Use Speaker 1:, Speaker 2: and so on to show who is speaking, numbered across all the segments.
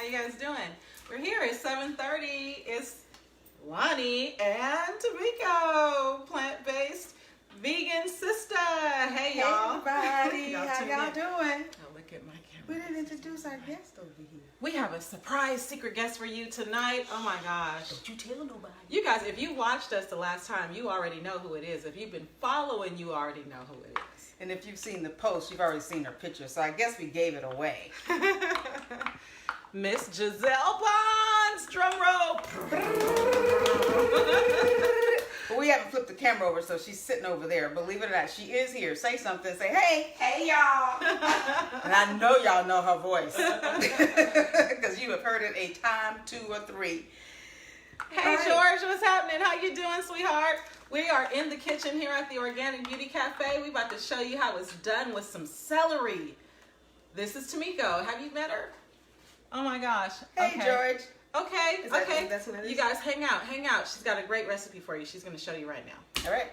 Speaker 1: you guys doing? We're here at 7:30. It's Lonnie and Tamiko, plant-based vegan sister. Hey, y'all.
Speaker 2: Hey, everybody. How y'all doing?
Speaker 1: Oh, look at my camera.
Speaker 2: We didn't introduce our guest over here.
Speaker 1: We have a surprise secret guest for you tonight. Oh my gosh.
Speaker 2: Don't you tell nobody.
Speaker 1: You guys, if you watched us the last time, you already know who it is. If you've been following, you already know who it is.
Speaker 2: And if you've seen the post, you've already seen her picture. So I guess we gave it away.
Speaker 1: Miss Giselle Bonds, drum roll.
Speaker 2: But we haven't flipped the camera over, so she's sitting over there. Believe it or not, she is here. Say something. Say, hey, y'all. And I know y'all know her voice because you have heard it a time, 2 or 3.
Speaker 1: Hey,
Speaker 2: right.
Speaker 1: George, what's happening? How you doing, sweetheart? We are in the kitchen here at the Organic Beauty Cafe. We about to show you how it's done with some celery. This is Tamiko. Have you met her? Oh my gosh.
Speaker 2: Hey,
Speaker 1: okay.
Speaker 2: George.
Speaker 1: Okay, okay.
Speaker 2: That's what it is?
Speaker 1: You guys hang out. She's got a great recipe for you. She's going to show you right now.
Speaker 2: All right.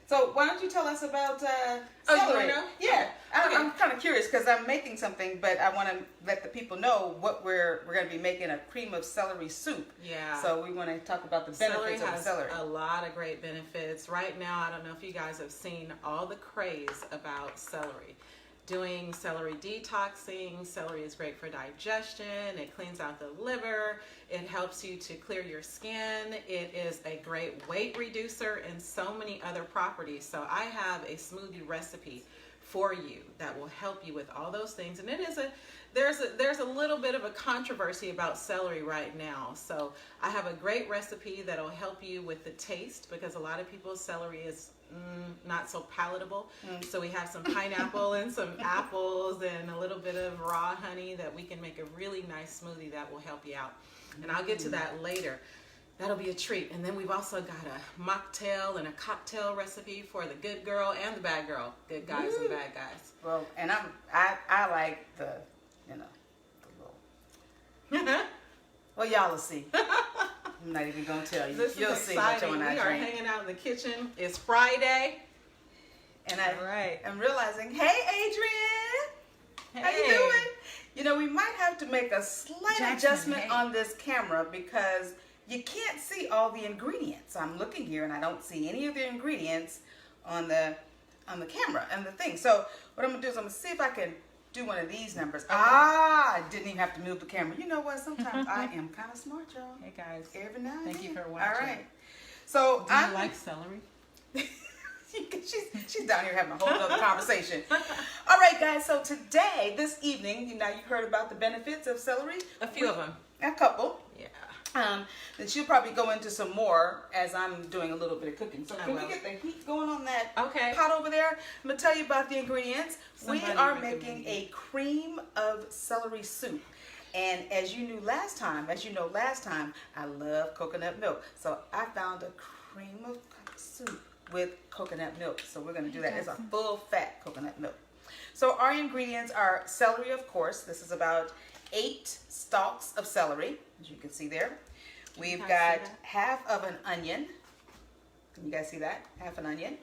Speaker 2: So why don't you tell us about
Speaker 1: Oh,
Speaker 2: celery?
Speaker 1: you want to know?
Speaker 2: Yeah.
Speaker 1: Okay.
Speaker 2: I'm kind of curious because I'm making something, but I want to let the people know what we're going to be making a cream of celery soup.
Speaker 1: Yeah.
Speaker 2: So we want to talk about the benefits of celery.
Speaker 1: A lot of great benefits. Right now, I don't know if you guys have seen all the craze about celery. Doing celery detoxing. Celery is great for digestion. It cleans out the liver. It helps you to clear your skin. It is a great weight reducer and so many other properties. So I have a smoothie recipe for you that will help you with all those things. And it is there's a little bit of a controversy about celery right now. So I have a great recipe that'll help you with the taste because a lot of people's celery is not so palatable. So we have some pineapple and some apples and a little bit of raw honey that we can make a really nice smoothie that will help you out. And I'll get to that later. That'll be a treat. And then we've also got a mocktail and a cocktail recipe for the good girl and the bad girl. Good guys and bad guys.
Speaker 2: Well, and I like the little. Well, y'all will see. I'm not even gonna tell you. You'll see which one I
Speaker 1: drink. We are hanging out in the kitchen. It's Friday.
Speaker 2: And
Speaker 1: right.
Speaker 2: I'm realizing, hey, Adrian.
Speaker 1: Hey.
Speaker 2: How you doing? You know, we might have to make a slight adjustment on this camera because you can't see all the ingredients. I'm looking here and I don't see any of the ingredients on the camera and the thing. So what I'm gonna do is I'm gonna see if I can do one of these numbers. Okay. I didn't even have to move the camera. You know what? Sometimes I am kind of smart, y'all.
Speaker 1: Hey guys.
Speaker 2: Every now and
Speaker 1: Thank
Speaker 2: then.
Speaker 1: you for watching.
Speaker 2: All right. So
Speaker 1: do you like celery?
Speaker 2: She's down here having a whole other conversation. All right, guys. So today, this evening, you heard about the benefits of celery.
Speaker 1: A few of them.
Speaker 2: A couple.
Speaker 1: Yeah.
Speaker 2: Then she'll probably go into some more as I'm doing a little bit of cooking. So can we get the heat going on that pot over there? I'm going to tell you about the ingredients. We are making a cream of celery soup. And as you know last time, I love coconut milk. So I found a cream of soup with coconut milk. So we're going to do that. It's a full fat coconut milk. So our ingredients are celery, of course. This is about 8 stalks of celery, as you can see there. We've got half of an onion. Can you guys see that? Half an onion.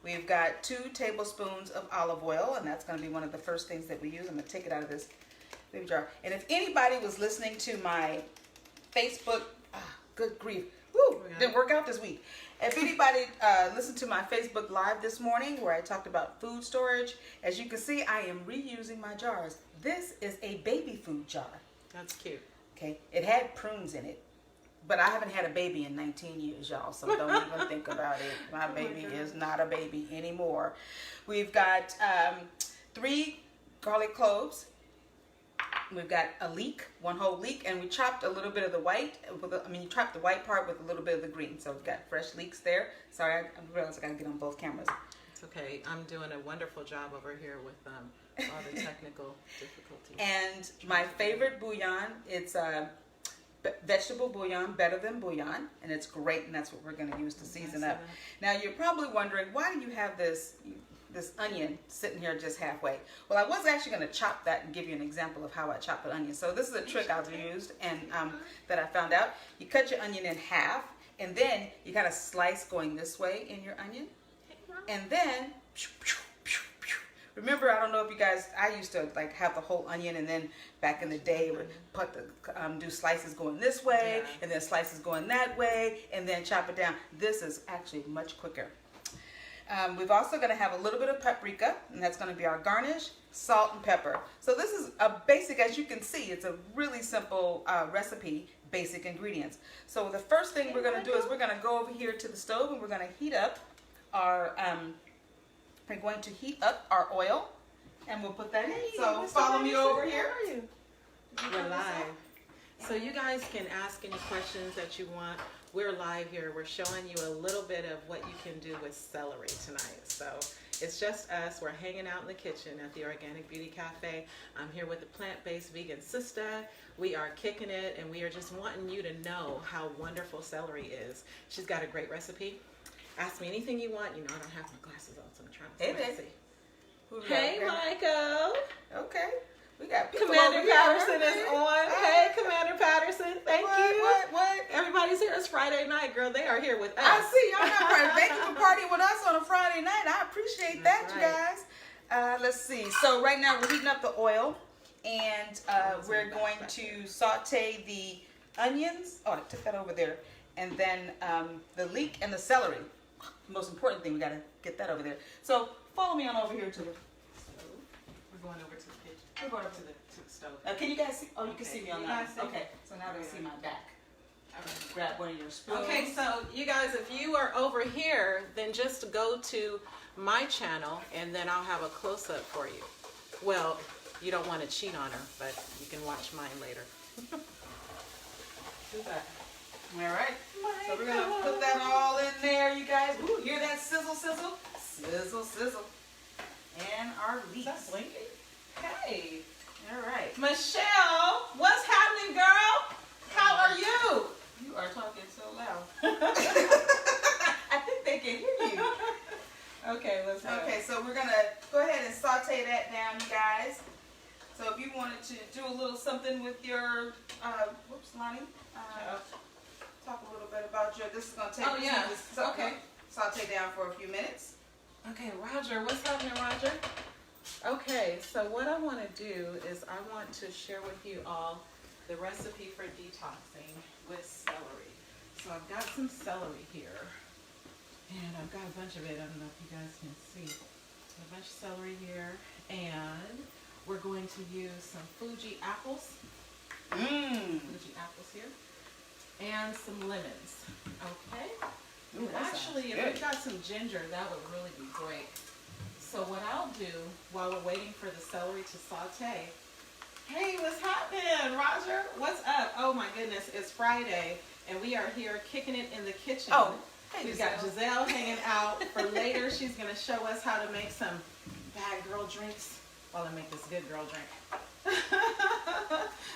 Speaker 2: We've got 2 tablespoons of olive oil, and that's going to be one of the first things that we use. I'm going to take it out of this baby jar. And if anybody was listening to my Facebook, good grief, didn't work out this week. If anybody listened to my Facebook Live this morning where I talked about food storage, as you can see, I am reusing my jars. This is a baby food jar.
Speaker 1: That's cute.
Speaker 2: Okay, it had prunes in it, but I haven't had a baby in 19 years, y'all, so don't even think about it. My baby is not a baby anymore. We've got 3 garlic cloves. We've got a leek, 1 whole leek, and we chopped a little bit of the white. You chopped the white part with a little bit of the green, so we've got fresh leeks there. Sorry, I realized I got to get on both cameras.
Speaker 1: It's okay. I'm doing a wonderful job over here with all the technical difficulties.
Speaker 2: And my favorite bouillon, it's vegetable bouillon, better than bouillon, and it's great, and that's what we're going to use to season up. Now, you're probably wondering, why do you have this onion sitting here just halfway? Well, I was actually going to chop that and give you an example of how I chop an onion. So this is a trick I've used and that I found out. You cut your onion in half, and then you kind of slice going this way in your onion, and then remember, I don't know if you guys, I used to like have the whole onion, and then back in the day would put the do slices going this way, and then slices going that way, and then chop it down. This is actually much quicker. We've also going to have a little bit of paprika, and that's going to be our garnish, salt and pepper. So this is a basic, as you can see, it's a really simple recipe, basic ingredients. So the first thing we're going to do is we're going to go over here to the stove, and we're going to heat up our oil, and we'll put that in. So follow me over here.
Speaker 1: We're live. So you guys can ask any questions that you want. We're live here. We're showing you a little bit of what you can do with celery tonight. So it's just us. We're hanging out in the kitchen at the Organic Beauty Cafe. I'm here with the plant-based vegan sister. We are kicking it, and we are just wanting you to know how wonderful celery is. She's got a great recipe. Ask me anything you want. You know, I don't have my glasses on, so I'm trying to see. Hey, Michael.
Speaker 2: Okay. We got people
Speaker 1: Commander
Speaker 2: over here.
Speaker 1: Patterson is on. Hey, Commander Patterson. Thank you.
Speaker 2: What?
Speaker 1: Everybody's here. It's Friday night, girl. They are here with us.
Speaker 2: I see. Y'all not partying. Thank you for partying with us on a Friday night. I appreciate that, you guys. Let's see. So right now we're heating up the oil, and we're going to saute the onions. Oh, I took that over there. And then the leek and the celery. The most important thing, we got to get that over there. So follow me on over here to the stove.
Speaker 1: We're going over to the kitchen.
Speaker 2: We're going up to the stove. Can you guys see? Oh, you can see me on that. Okay, so now they see my back. All right. Grab one of your spoons.
Speaker 1: Okay, so you guys, if you are over here, then just go to my channel, and then I'll have a close-up for you. Well, you don't want to cheat on her, but you can watch mine later. Do that.
Speaker 2: All right. So we're going to put that all in there, you guys. Ooh, hear that sizzle, sizzle? Sizzle, sizzle. And our leeks.
Speaker 1: Is that blinking? Hey.
Speaker 2: All right.
Speaker 1: Michelle, what's happening, girl? How are you?
Speaker 2: You are talking so loud. I think they can hear you.
Speaker 1: Okay, let's go.
Speaker 2: Okay, so we're going to go ahead and saute that down, you guys. So if you wanted to do a little something with your, whoops, Lonnie. Talk a little bit about this is going to take saute down for a few minutes.
Speaker 1: Okay, Roger, what's happening, Roger? Okay, so what I want to do is I want to share with you all the recipe for detoxing with celery. So I've got some celery here, and I've got a bunch of it. I don't know if you guys can see. A bunch of celery here, and we're going to use some Fuji apples. Fuji apples here. And some lemons, okay? Ooh, actually, if we've got some ginger, that would really be great. So what I'll do while we're waiting for the celery to saute, hey, what's happening, Roger? What's up? Oh my goodness, it's Friday, and we are here kicking it in the kitchen.
Speaker 2: Oh, hey,
Speaker 1: we've got Giselle hanging out for later. She's going to show us how to make some bad girl drinks while I make this good girl drink.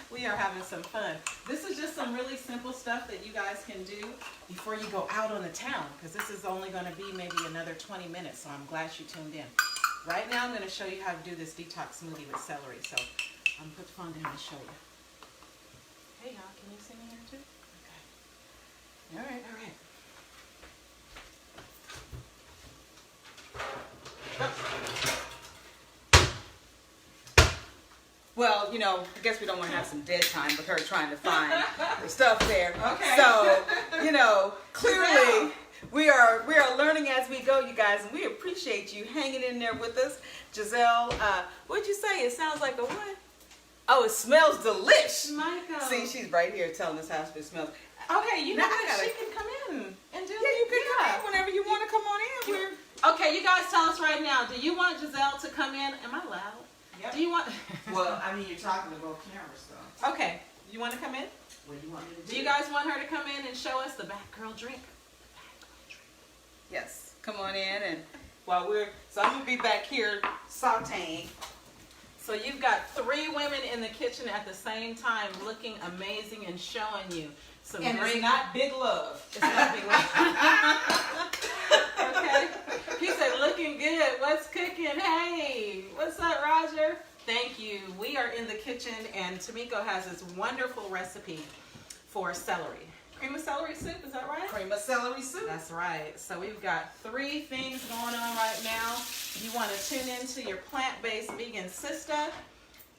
Speaker 1: We are having some fun. This is just some really simple stuff that you guys can do before you go out on the town, because this is only going to be maybe another 20 minutes, so I'm glad you tuned in. Right now I'm going to show you how to do this detox smoothie with celery, so I'm going to put the phone down and show you. Hey y'all, can you see me here too? Okay. All right.
Speaker 2: Well, you know, I guess we don't want to have some dead time with her trying to find the stuff there.
Speaker 1: Okay.
Speaker 2: So, you know, clearly we are learning as we go, you guys, and we appreciate you hanging in there with us. Giselle, what'd you say? It sounds like a what? Oh, it smells delish.
Speaker 1: Michael.
Speaker 2: See, she's right here telling us how it smells.
Speaker 1: Okay, you know what? She can come in and do
Speaker 2: Yeah, you can come in whenever you want to come on in.
Speaker 1: Okay, you guys tell us right now. Do you want Giselle to come in? Am I loud?
Speaker 2: Yep.
Speaker 1: Do you want?
Speaker 2: Well, I mean, you're talking to both cameras, so.
Speaker 1: Okay, you want to come in?
Speaker 2: What do you want me to do?
Speaker 1: Do you guys want her to come in and show us the bad girl drink?
Speaker 2: Yes, come on in, and so I'm gonna be back here sauteing.
Speaker 1: So you've got 3 women in the kitchen at the same time, looking amazing and showing you some
Speaker 2: and
Speaker 1: great.
Speaker 2: It's not big love.
Speaker 1: It's not big love. Okay. He said, looking good. What's cooking? Hey, what's up, Roger? Thank you. We are in the kitchen, and Tamiko has this wonderful recipe for celery. Cream of celery soup, is that right?
Speaker 2: Cream of celery soup.
Speaker 1: That's right. So we've got 3 things going on right now. You want to tune into your plant-based vegan sister,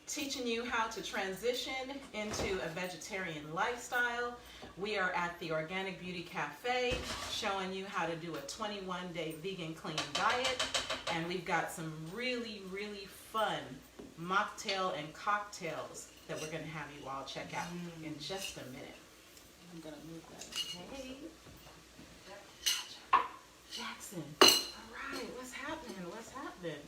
Speaker 1: teaching you how to transition into a vegetarian lifestyle. We are at the Organic Beauty Cafe showing you how to do a 21-day vegan clean diet. And we've got some really, really fun mocktail and cocktails that we're going to have you all check out in just a minute. I'm going to move that. Okay. Jackson. All right. What's happening? What's happening?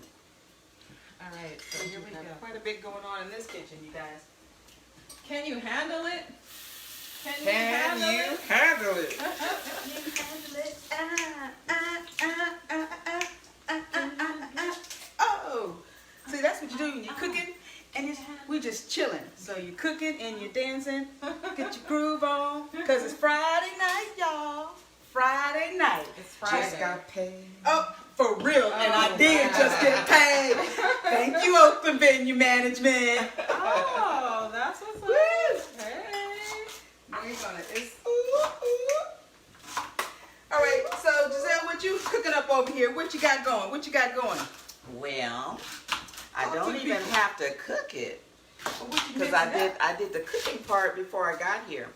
Speaker 1: All right. So here we go.
Speaker 2: Quite a bit going on in this kitchen, you guys.
Speaker 1: Can you handle it?
Speaker 2: Can you handle it? Can you handle it? Oh. See, that's what you do when you're cooking. And we just chilling. So you're cooking and you're dancing. Get your groove on. Because it's Friday night, y'all. Friday night.
Speaker 1: It's Friday.
Speaker 2: Just got paid. Oh, for real. And I did just get paid. Thank you, Oakland Venue Management.
Speaker 1: Oh, that's what's up. Hey.
Speaker 2: We're gonna, all right, so Giselle, what you cooking up over here? What you got going? What you got going?
Speaker 3: Well, I don't even have to cook it because I did the cooking part before I got here.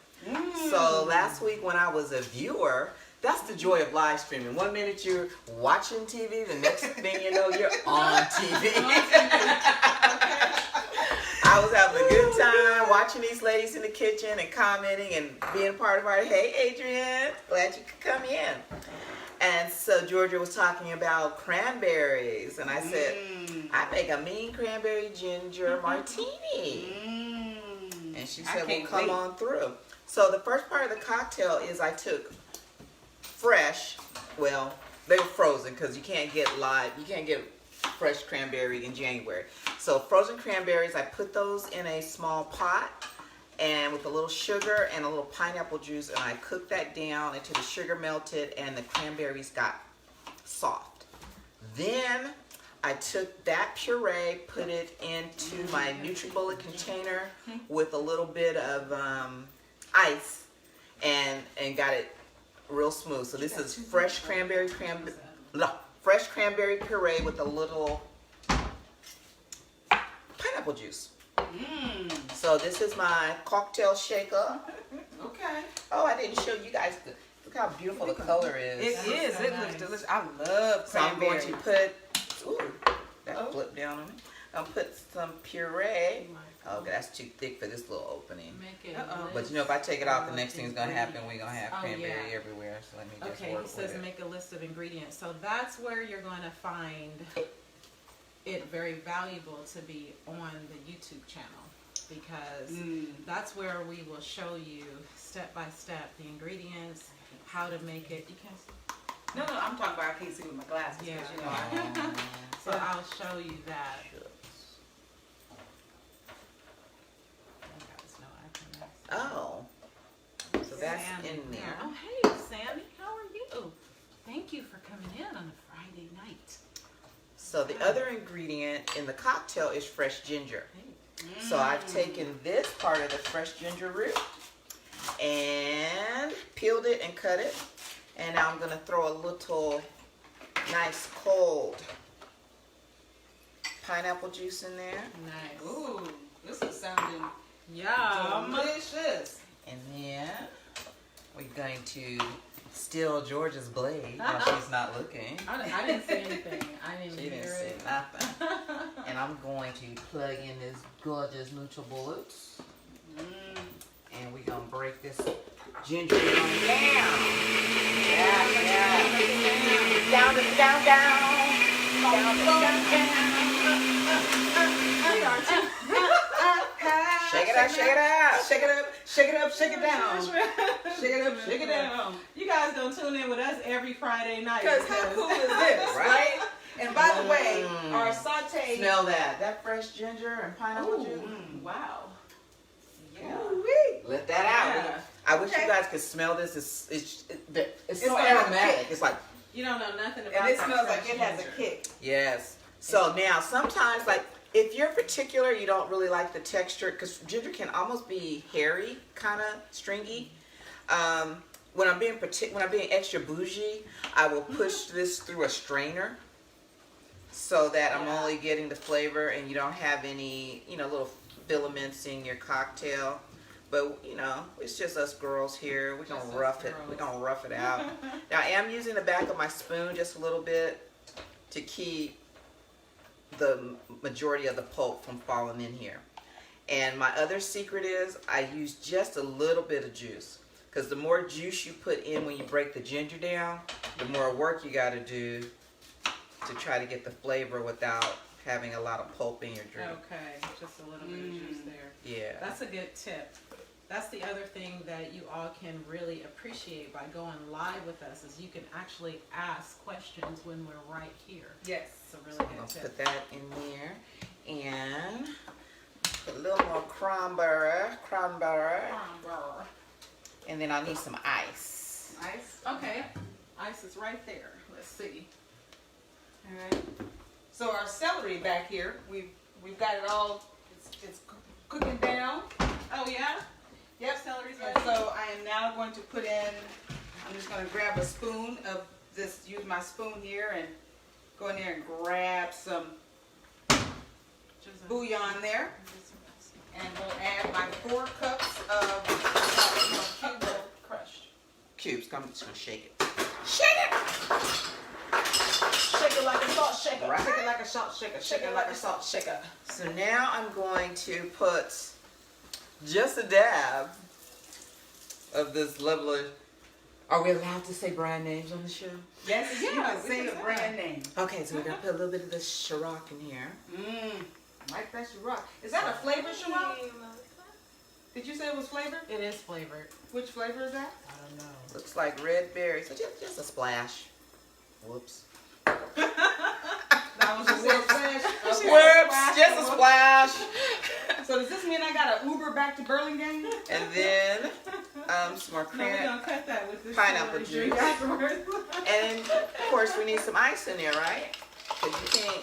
Speaker 3: So last week when I was a viewer, that's the joy of live streaming. 1 minute you're watching TV, the next thing you know you're on TV. I was having a good time watching these ladies in the kitchen and commenting and being a part of our, hey Adrian, glad you could come in. And so Georgia was talking about cranberries, and I said, I make a mean cranberry ginger martini. And she said, well, come on through. So the first part of the cocktail is I took fresh, well, they were frozen because you can't get fresh cranberry in January. So frozen cranberries, I put those in a small pot and with a little sugar and a little pineapple juice, and I cooked that down until the sugar melted and the cranberries got soft. Then I took that puree, put it into my NutriBullet container with a little bit of ice and got it real smooth. So this is fresh cranberry puree with a little pineapple juice. So this is my cocktail shaker.
Speaker 2: Okay.
Speaker 3: Oh, I didn't show you guys. Look how beautiful the color is.
Speaker 2: It is. It looks delicious. I love cranberry.
Speaker 3: So I'm going to put, ooh, that flipped down on me. I'll put some puree. Oh, that's too thick for this little opening. But you know, if I take it off, the next thing's going to happen. We're going to have cranberry everywhere. So let me just work
Speaker 1: he says
Speaker 3: with
Speaker 1: make a list of ingredients. So that's where you're going to find it very valuable to be on the YouTube channel, because that's where we will show you step by step the ingredients, how to make it. You can't see?
Speaker 2: No, I'm talking about I can't see with my glasses.
Speaker 1: Yeah.
Speaker 2: You know,
Speaker 1: so I'll show you that.
Speaker 3: Oh, so that's in there.
Speaker 1: Oh, hey, Sammy, how are you? Thank you for coming in on a Friday night.
Speaker 3: So the other ingredient in the cocktail is fresh ginger. So I've taken this part of the fresh ginger root and peeled it and cut it. And now I'm going to throw a little nice cold pineapple juice in there.
Speaker 1: Nice.
Speaker 2: ooh, this is sounding
Speaker 1: delicious.
Speaker 3: And then we're going to steal Georgia's blade while she's not looking.
Speaker 1: I didn't see anything. I didn't
Speaker 3: She
Speaker 1: even
Speaker 3: didn't
Speaker 1: hear
Speaker 3: see
Speaker 1: it.
Speaker 3: nothing. And I'm going to plug in this gorgeous NutriBullets. And we're going to break this ginger down. Yeah. Down. Shake it out.
Speaker 2: Shake it up, shake it up, shake it down. Shake it up, shake it down.
Speaker 1: You guys gonna tune in with us every Friday night.
Speaker 2: Because how cool is this, right? And by the way, our saute.
Speaker 3: Smell that. That fresh ginger and pineapple juice.
Speaker 1: Wow.
Speaker 2: Yeah.
Speaker 3: Let that out.
Speaker 1: Yeah.
Speaker 3: I wish you guys could smell this. It's so aromatic. It's like,
Speaker 1: you don't know nothing about
Speaker 2: and it
Speaker 1: that
Speaker 2: smells like
Speaker 1: fresh
Speaker 2: it has a
Speaker 1: ginger.
Speaker 2: kick.
Speaker 3: yes. So now sometimes, like, if you're particular, you don't really like the texture, because ginger can almost be hairy, kind of stringy. When I'm being extra bougie, I will push this through a strainer so that I'm only getting the flavor and you don't have any, little filaments in your cocktail. But it's just us girls here. We're gonna rough it. We're gonna rough it out. Now I am using the back of my spoon just a little bit to keep the majority of the pulp from falling in here. And my other secret is I use just a little bit of juice. Because the more juice you put in when you break the ginger down, the more work you got to do to try to get the flavor without having a lot of pulp in your drink.
Speaker 1: Okay, just a little bit of juice there.
Speaker 3: Yeah.
Speaker 1: That's a good tip. That's the other thing that you all can really appreciate by going live with us is you can actually ask questions when we're right here.
Speaker 2: Yes.
Speaker 1: It's a really
Speaker 3: So
Speaker 1: good tip.
Speaker 3: put that in there. And put a little more cranberry. And then I'll need some ice.
Speaker 2: Ice?
Speaker 1: Okay. Ice is right there. Let's see.
Speaker 2: All right. So our celery back here, we've got it all. It's cooking down.
Speaker 1: Oh yeah.
Speaker 2: Yep.
Speaker 1: Celery's
Speaker 2: And
Speaker 1: ready.
Speaker 2: so I am now going to put in. I'm just going to grab a spoon of this. Use my spoon here and go in there and grab some bouillon there. And we'll add my 4 cups of cubes of crushed.
Speaker 3: Cubes. I'm just going to shake it.
Speaker 2: Shake it! Shake it like a salt shaker.
Speaker 3: Right.
Speaker 2: Shake it like a salt shaker. Shake it like a salt shaker.
Speaker 3: So now I'm going to put just a dab of this lovely. Are we allowed to say brand names on the show?
Speaker 2: Yes, you
Speaker 1: Yeah,
Speaker 2: can
Speaker 1: we
Speaker 2: say
Speaker 1: can
Speaker 2: the
Speaker 1: say
Speaker 2: brand
Speaker 1: that.
Speaker 2: name.
Speaker 3: Okay, so we're going to put a little bit of this Ciroc in here.
Speaker 2: Like that Ciroc. Is that a flavored Ciroc? Did you say it was flavored?
Speaker 1: It is flavored.
Speaker 2: Which flavor is that?
Speaker 1: I don't know.
Speaker 3: Looks like red berries. So just a splash. Whoops.
Speaker 2: That was a whoop.
Speaker 3: Whoops, just a splash.
Speaker 2: So does this mean I got to Uber back to Burlingame?
Speaker 3: And then some more
Speaker 1: No, we're
Speaker 3: cream.
Speaker 1: gonna cut that with this
Speaker 3: Pineapple
Speaker 1: celery
Speaker 3: juice.
Speaker 1: afterwards.
Speaker 3: And of course we need some ice in there, right? Because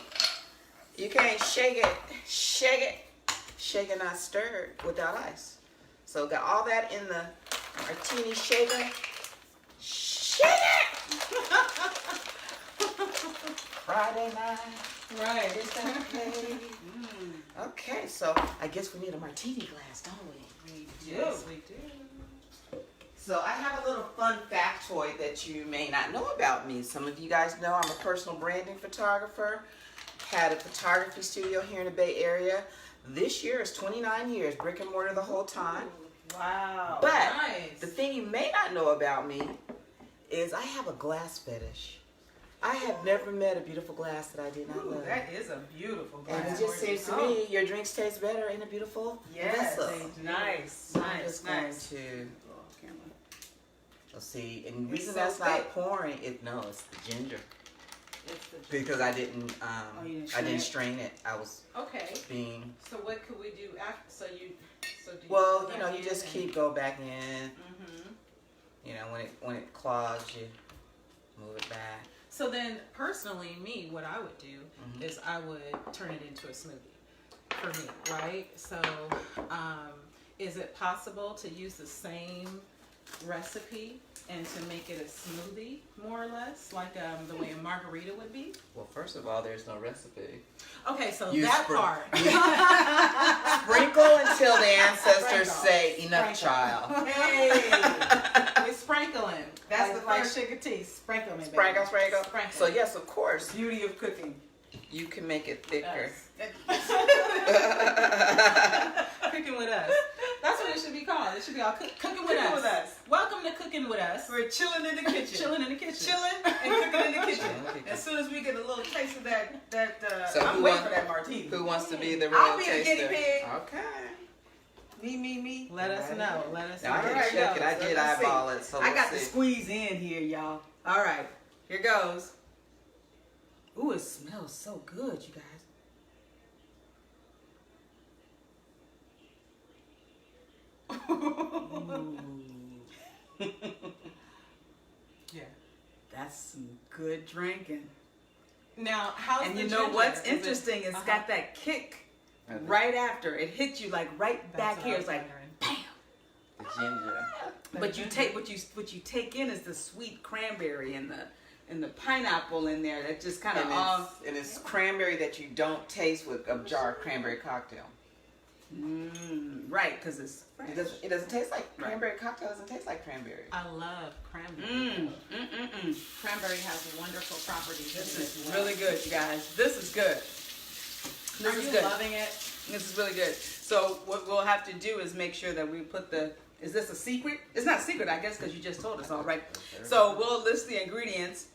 Speaker 3: you can't shake it not stirred without ice. So got all that in the martini shaker. Shake it! Friday night.
Speaker 1: Right.
Speaker 3: Is that okay? Okay, so I guess we need a martini glass, don't we?
Speaker 1: Yes, we do.
Speaker 3: So I have a little fun factoid that you may not know about me. Some of you guys know I'm a personal branding photographer. Had a photography studio here in the Bay Area. This year is 29 years, brick and mortar the whole time.
Speaker 2: Wow.
Speaker 3: But
Speaker 1: Nice.
Speaker 3: the thing you may not know about me is I have a glass fetish. I have never met a beautiful glass that I did not love.
Speaker 2: That is a beautiful glass.
Speaker 3: And it just seems to me your drinks taste better in a beautiful
Speaker 2: Yes.
Speaker 3: vessel.
Speaker 2: Nice.
Speaker 3: So I'm just going to, let's see, and the reason that's not pouring, it's the ginger.
Speaker 1: It's the
Speaker 3: Because I didn't,
Speaker 2: you didn't
Speaker 3: strain it. I was
Speaker 1: Okay.
Speaker 3: being,
Speaker 1: So what could we do after? So do you
Speaker 3: well,
Speaker 1: go
Speaker 3: you know,
Speaker 1: back
Speaker 3: you
Speaker 1: in
Speaker 3: just
Speaker 1: and-
Speaker 3: keep go back in.
Speaker 1: Mhm.
Speaker 3: You know, when it clogs, you move it back.
Speaker 1: So then, personally, what I would do is I would turn it into a smoothie for me, right? So, is it possible to use the same recipe and to make it a smoothie, more or less, like the way a margarita would be?
Speaker 3: Well, first of all, there's no recipe.
Speaker 1: Okay, so
Speaker 3: You
Speaker 1: that
Speaker 3: spr-
Speaker 1: part.
Speaker 3: Sprinkle until the ancestors
Speaker 1: Sprinkle.
Speaker 3: say enough,
Speaker 1: Sprinkle.
Speaker 3: child.
Speaker 1: Hey, we're sprinkling.
Speaker 2: That's
Speaker 1: like
Speaker 2: the
Speaker 1: like
Speaker 2: first-
Speaker 1: sugar tea. Sprinkle me, baby.
Speaker 3: Sprinkle.
Speaker 1: Sprinkle.
Speaker 3: So yes, of course,
Speaker 2: Beauty of cooking.
Speaker 3: you can make it thicker.
Speaker 1: Cooking with us. That's what it should be called. It should be all cooking with us. Welcome to Cooking with Us.
Speaker 2: We're chilling in the kitchen.
Speaker 1: Chilling in the kitchen.
Speaker 2: Chilling and cooking in the kitchen.
Speaker 3: Chilling in the kitchen.
Speaker 2: As soon as we get a little taste of that,
Speaker 3: So
Speaker 2: I'm
Speaker 3: who
Speaker 2: waiting
Speaker 3: want-
Speaker 2: for that martini.
Speaker 3: Who wants to be the real
Speaker 2: I'll be the
Speaker 3: taster?
Speaker 2: guinea pig.
Speaker 3: Okay.
Speaker 2: Me.
Speaker 1: Let us know. Let us know.
Speaker 3: Now I
Speaker 2: All
Speaker 3: did
Speaker 2: right,
Speaker 3: check it. I
Speaker 2: y'all.
Speaker 3: did
Speaker 2: Let's see.
Speaker 3: eyeball it. So
Speaker 2: I
Speaker 3: let's
Speaker 2: got to
Speaker 3: see.
Speaker 2: squeeze in here, y'all. All right, here goes. Ooh, it smells so good, you guys.
Speaker 1: Yeah.
Speaker 2: That's some good drinking.
Speaker 1: Now, how's
Speaker 2: And
Speaker 1: the
Speaker 2: you know
Speaker 1: ginger?
Speaker 2: what's
Speaker 1: Is it-
Speaker 2: interesting? It's got that kick right after. It hits you like right
Speaker 1: That's
Speaker 2: back
Speaker 1: what
Speaker 2: here.
Speaker 1: I
Speaker 2: It's
Speaker 1: was
Speaker 2: like,
Speaker 1: wondering.
Speaker 2: bam.
Speaker 3: The ginger.
Speaker 2: But you take what you take in is the sweet cranberry and the pineapple in there. That just kind of
Speaker 3: and it's cranberry that you don't taste with a jar of cranberry cocktail.
Speaker 2: Right, because it's fresh.
Speaker 3: It doesn't taste like cranberry cocktail. Doesn't taste like cranberry.
Speaker 1: I love cranberry. Cranberry has wonderful properties.
Speaker 2: This is really good, you guys. This is good.
Speaker 1: Are you loving it?
Speaker 2: This is really good. So what we'll have to do is make sure that we put the. Is this a secret? It's not a secret, I guess, because you just told us all, right? So we'll list the ingredients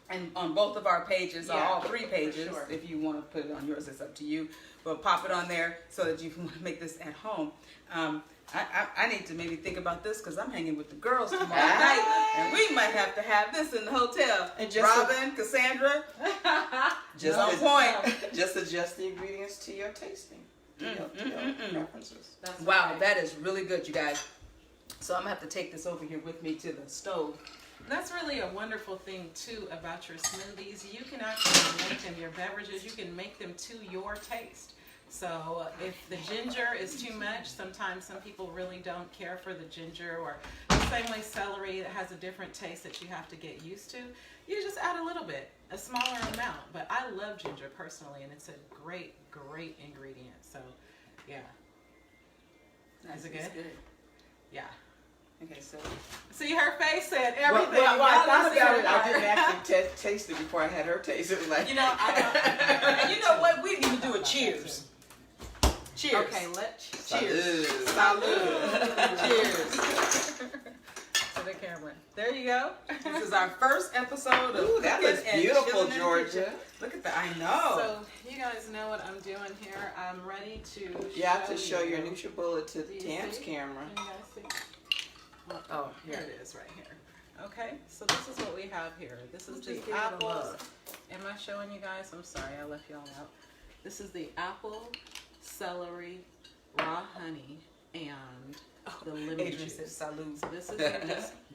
Speaker 2: and on both of our pages, all 3 pages. Sure. If you want to put it on yours, it's up to you. We'll pop it on there so that you can make this at home. I need to maybe think about this because I'm hanging with the girls tomorrow night, and we might have to have this in the hotel. And Robin, Cassandra,
Speaker 3: just
Speaker 2: on point.
Speaker 3: Just adjust the ingredients to your tasting. Preferences.
Speaker 2: Wow, that is really good, you guys. So I'm gonna have to take this over here with me to the stove.
Speaker 1: That's really a wonderful thing too about your smoothies. You can actually make them, your beverages, you can make them to your taste. So if the ginger is too much, sometimes some people really don't care for the ginger, or the same way celery, it has a different taste that you have to get used to. You just add a little bit, a smaller amount. But I love ginger personally, and it's a great, great ingredient. So yeah. Is it good? Yeah.
Speaker 2: Okay, so
Speaker 1: see, her face said everything.
Speaker 3: Well, I thought about it. I didn't actually taste it before I had her taste it. It was like,
Speaker 1: you know,
Speaker 2: and you know what? We need to do a cheers. Cheers.
Speaker 1: Okay, let's
Speaker 2: cheers. Salud. Cheers.
Speaker 1: To the camera. There you go.
Speaker 2: This is our first episode of
Speaker 3: that looks beautiful, Georgia.
Speaker 2: Look at that. I know.
Speaker 1: So you guys know what I'm doing here. I'm ready to.
Speaker 3: You have to show your NutriBullet to the Tam's camera.
Speaker 1: Can you guys see? Oh, here it is right here. Okay, so this is what we have here. This is the apples. Am I showing you guys? I'm sorry, I left y'all out. This is the apple, celery, raw honey, and the lemon juice.
Speaker 2: Salud.
Speaker 1: So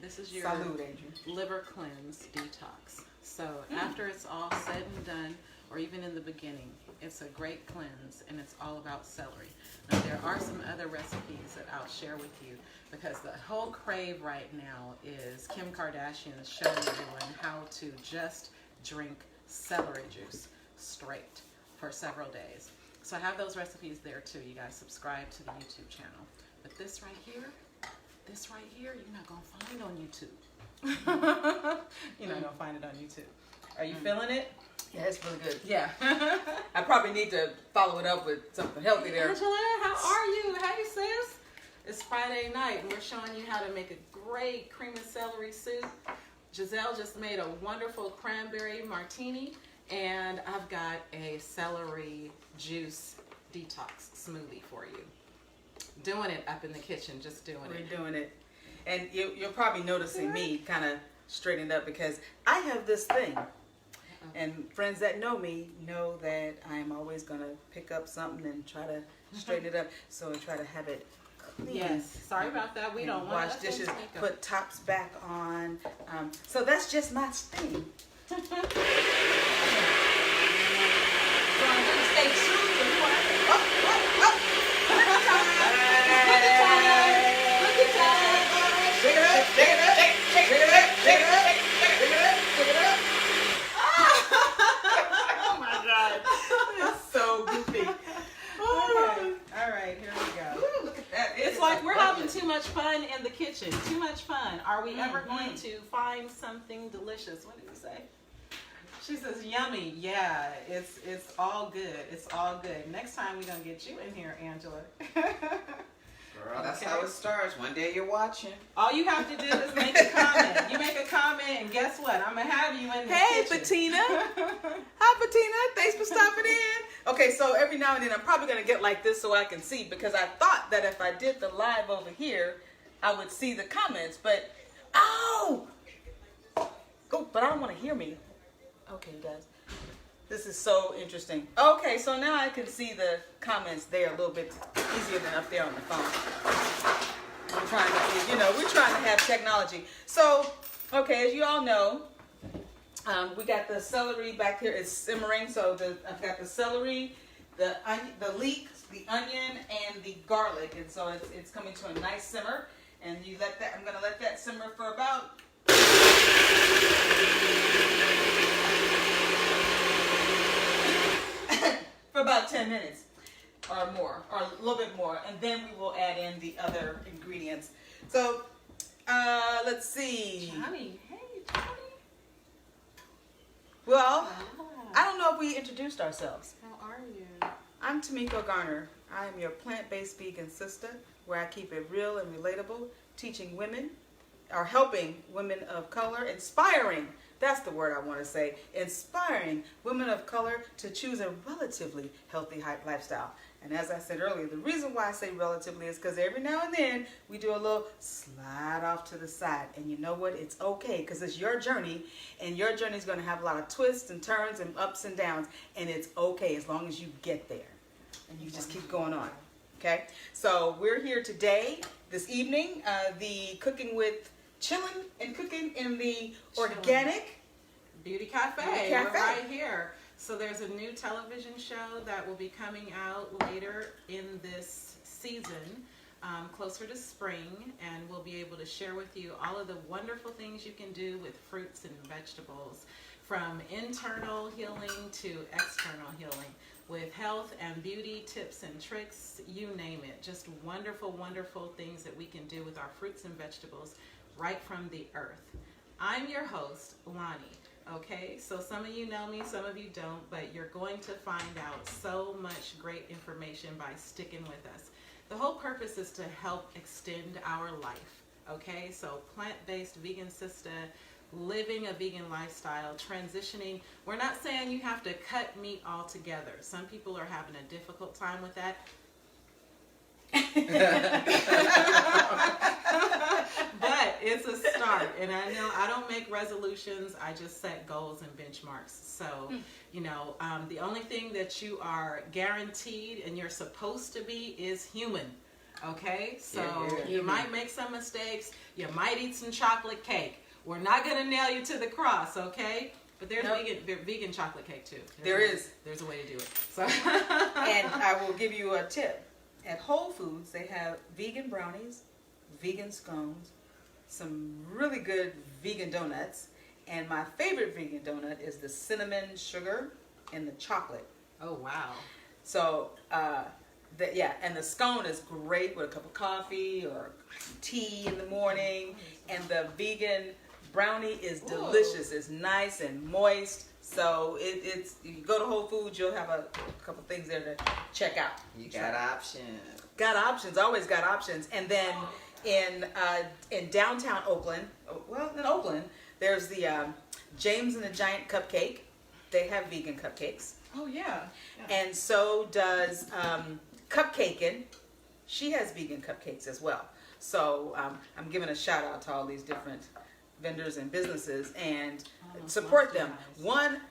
Speaker 1: this is your
Speaker 2: Salud, Adrian.
Speaker 1: liver cleanse detox. So after it's all said and done, or even in the beginning, it's a great cleanse, and it's all about celery. Now there are some other recipes that I'll share with you, because the whole crave right now is Kim Kardashian showing everyone how to just drink celery juice straight for several days. So I have those recipes there too. You guys subscribe to the YouTube channel. But this right here, you're not going to find on YouTube. You're not going to find it on YouTube. Are you feeling it?
Speaker 2: Yeah, it's really good.
Speaker 1: Yeah.
Speaker 2: I probably need to follow it up with something healthy there.
Speaker 1: Angela, how are you? Hey, sis. It's Friday night, and we're showing you how to make a great cream of celery soup. Giselle just made a wonderful cranberry martini, and I've got a celery juice detox smoothie for you. Doing it up in the kitchen, just doing it.
Speaker 2: We're doing it. And you're probably noticing me kind of straightened up because I have this thing. And friends that know me know that I'm always going to pick up something and try to straighten it up. So I try to have it clean.
Speaker 1: Yes. Sorry about that. We don't want
Speaker 2: to wash dishes, put tops back on. So that's just my thing. So I'm going to stay true to who I am. Look at time. Look at time. Shake it up. Shake it up. Shake it up. Shake it up. Shake it up. Shake it up. Oh my God. It's so goofy.
Speaker 1: Okay. All right, here we go.
Speaker 2: Ooh, look at that.
Speaker 1: It's like we're having too much fun in the kitchen. Too much fun. Are we ever going to find something delicious? What did you say? She says, yummy. Yeah, it's all good. It's all good. Next time we're going to get you in here, Angela.
Speaker 3: Girl, that's how it starts. One day you're watching.
Speaker 1: All you have to do is make a comment. You make a comment, and guess what? I'm going to have you in the kitchen.
Speaker 2: Bettina. Hi, Bettina. Thanks for stopping in. Okay, so every now and then I'm probably going to get like this so I can see, because I thought that if I did the live over here, I would see the comments, but, but I don't want to hear me. Okay, you guys. This is so interesting. Okay, so now I can see the comments there a little bit easier than up there on the phone. I'm trying to, we're trying to have technology. So, okay, as you all know, we got the celery back here. It's simmering. So I've got the celery, the leeks, the onion and the garlic, and so it's coming to a nice simmer. And you let that. I'm going to let that simmer for about. For about 10 minutes or more, or a little bit more, and then we will add in the other ingredients. So, let's see.
Speaker 1: Johnny, hey, Johnny.
Speaker 2: Well, I don't know if we introduced ourselves.
Speaker 1: How are you?
Speaker 2: I'm Tamiko Garner. I am your plant-based vegan sister, where I keep it real and relatable, teaching women, or helping women of color, inspiring. That's the word I want to say. Inspiring women of color to choose a relatively healthy lifestyle. And as I said earlier, the reason why I say relatively is because every now and then we do a little slide off to the side. And you know what? It's okay because it's your journey. And your journey is going to have a lot of twists and turns and ups and downs. And it's okay as long as you get there. And you just keep going on. Okay? So we're here today, this evening, the Cooking with Chilling and Cooking in the Organic
Speaker 1: Beauty Cafe. We're right here. So there's a new television show that will be coming out later in this season, closer to spring, and we'll be able to share with you all of the wonderful things you can do with fruits and vegetables, from internal healing to external healing, with health and beauty tips and tricks, you name it. Just wonderful, wonderful things that we can do with our fruits and vegetables right from the earth. I'm your host, Lonnie. Okay, so some of you know me, some of you don't, but you're going to find out so much great information by sticking with us. The whole purpose is to help extend our life. Okay, so plant-based vegan sister, living a vegan lifestyle, transitioning. We're not saying you have to cut meat altogether. Some people are having a difficult time with that. But it's a start, and I know I don't make resolutions, I just set goals and benchmarks. So you know, the only thing that you are guaranteed and you're supposed to be is human. Okay, so you might make some mistakes, you might eat some chocolate cake. We're not going to nail you to the cross, okay? But there's vegan chocolate cake too. There's a way to do it. So.
Speaker 2: And I will give you a tip. At Whole Foods, they have vegan brownies, vegan scones, some really good vegan donuts, and my favorite vegan donut is the cinnamon sugar and the chocolate.
Speaker 1: Oh, wow.
Speaker 2: So, and the scone is great with a cup of coffee or tea in the morning, and the vegan brownie is delicious. It's nice and moist. So it's you go to Whole Foods, you'll have a couple things there to check out.
Speaker 3: You got options.
Speaker 2: Got options. Always got options. And then in downtown Oakland, in Oakland, there's the James and the Giant Cupcake. They have vegan cupcakes.
Speaker 1: Oh yeah.
Speaker 2: And so does Cupcakin'. She has vegan cupcakes as well. So I'm giving a shout out to all these different vendors and businesses, and support them.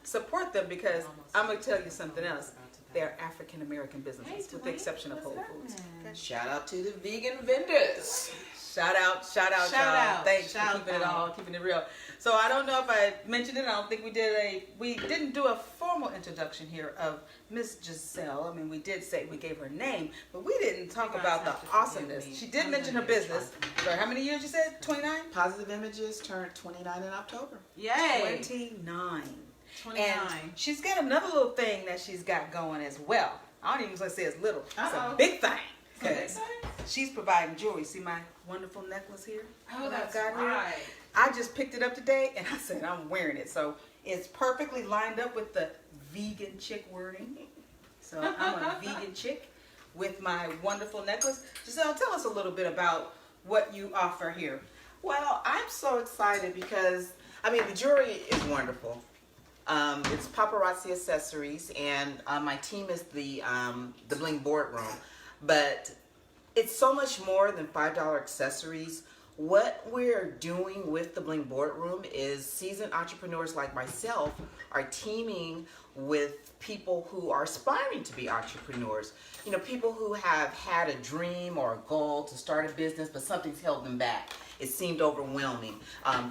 Speaker 2: Support them because I'm going to tell you something else. They're African American businesses, with the exception of Whole Foods.
Speaker 3: Okay. Shout out to the vegan vendors.
Speaker 2: Shout out, y'all. Thanks for keeping it real. So I don't know if I mentioned it. I don't think we didn't do a formal introduction here of Miss Giselle. I mean, we did say we gave her name, but we didn't talk about the awesomeness. She did mention her business. Sorry, how many years you said? 29?
Speaker 3: Positive Images turned 29 in October.
Speaker 2: Yay! 29. And she's got another little thing that she's got going as well. I don't even want to say it's little. It's a big thing. She's providing jewelry. See my wonderful necklace here?
Speaker 1: Oh, that's right.
Speaker 2: Here? I just picked it up today, and I said I'm wearing it. So it's perfectly lined up with the vegan chick wording. So I'm a vegan chick with my wonderful necklace. Giselle, tell us a little bit about what you offer here.
Speaker 3: Well, I'm so excited because, I mean, the jewelry is wonderful. It's paparazzi accessories, and my team is the Bling Boardroom. But it's so much more than $5 accessories. What we're doing with the Bling Boardroom is seasoned entrepreneurs like myself are teaming with people who are aspiring to be entrepreneurs. You know, people who have had a dream or a goal to start a business, but something's held them back. It seemed overwhelming,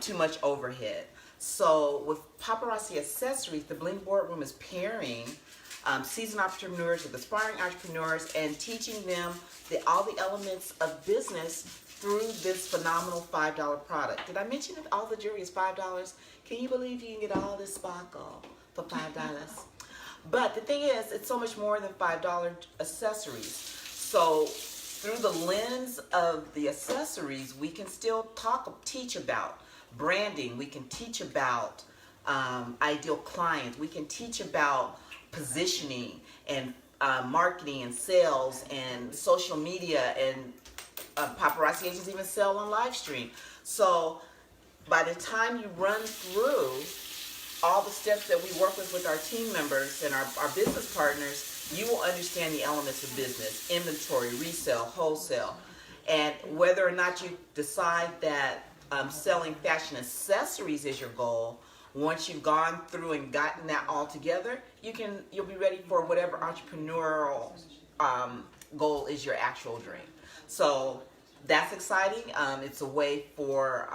Speaker 3: too much overhead. So with paparazzi accessories, the Bling Boardroom is pairing seasoned entrepreneurs with aspiring entrepreneurs and teaching them all the elements of business through this phenomenal $5 product. Did I mention that all the jewelry is $5? Can you believe you can get all this sparkle for $5? But the thing is, it's so much more than $5 accessories. So through the lens of the accessories, we can still teach about branding. We can teach about ideal clients. We can teach about positioning and marketing and sales and social media, and paparazzi agents even sell on live stream. So by the time you run through all the steps that we work with our team members and our business partners, you will understand the elements of business: inventory, resale, wholesale. And whether or not you decide that selling fashion accessories is your goal, once you've gone through and gotten that all together, you'll be ready for whatever entrepreneurial goal is your actual dream. So that's exciting. It's a way for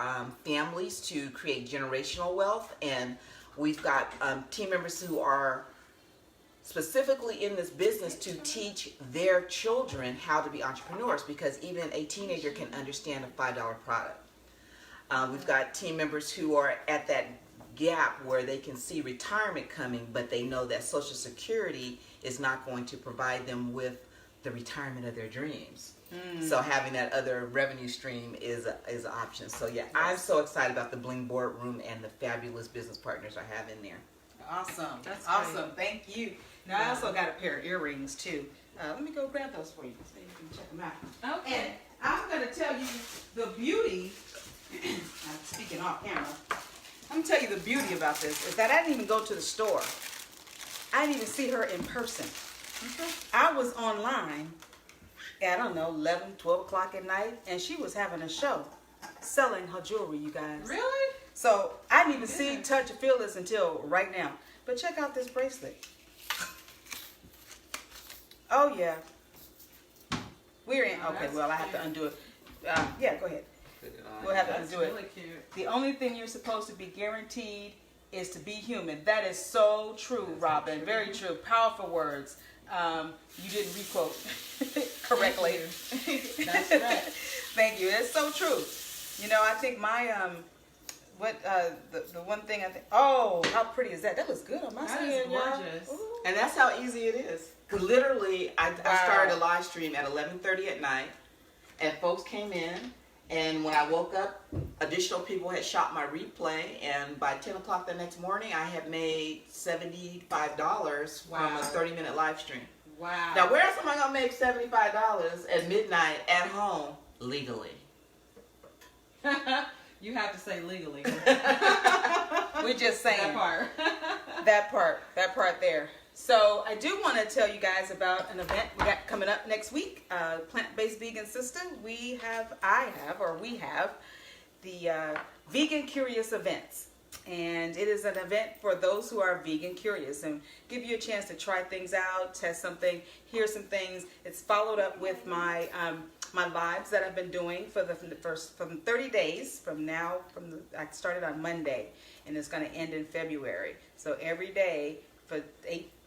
Speaker 3: families to create generational wealth, and we've got team members who are specifically in this business to teach their children how to be entrepreneurs, because even a teenager can understand a $5 product. We've got team members who are at that gap where they can see retirement coming, but they know that Social Security is not going to provide them with the retirement of their dreams. So having that other revenue stream is an option. So yeah, I'm so excited about the Bling Boardroom and the fabulous business partners I have in there.
Speaker 2: Awesome.
Speaker 1: That's
Speaker 2: awesome. Great. Thank you. Now I also got a pair of earrings too. Let me go grab those for you so you can check them out.
Speaker 1: Okay.
Speaker 2: And I'm going to tell you the beauty, I'm speaking off camera, I'm going to tell you the beauty about this is that I didn't even go to the store. I didn't even see her in person. Okay. I was online at, I don't know, 11, 12 o'clock at night, and she was having a show selling her jewelry, you guys.
Speaker 1: Really?
Speaker 2: So I didn't even see, touch, or feel this until right now. But check out this bracelet. Oh, yeah. We're in. Okay, well, I have to undo it. Yeah, go ahead. We'll have to undo it.
Speaker 1: Really cute.
Speaker 2: The only thing you're supposed to be guaranteed is to be human. That is so true, Robin. Very true. Powerful words. You didn't requote correctly.
Speaker 1: That's right.
Speaker 2: Thank you. That's so true. You know, I think my the one thing I think, oh, how pretty is that? That looks good on my skin.
Speaker 1: That is gorgeous.
Speaker 3: And that's how easy it is. Because literally, I started a live stream at 11:30 at night, and folks came in, and when I woke up, additional people had shot my replay, and by 10 o'clock the next morning, I had made $75 from a 30-minute live stream.
Speaker 1: Wow.
Speaker 3: Now, where else am I going to make $75 at midnight at home legally?
Speaker 1: You have to say legally.
Speaker 2: We're just saying.
Speaker 1: That part.
Speaker 2: that part there. So I do want to tell you guys about an event we got coming up next week. Plant-based vegan sister. We have the Vegan Curious events. And it is an event for those who are vegan curious and give you a chance to try things out, test something, hear some things. It's followed up with my my lives that I've been doing from 30 days I started on Monday, and it's going to end in February. So every day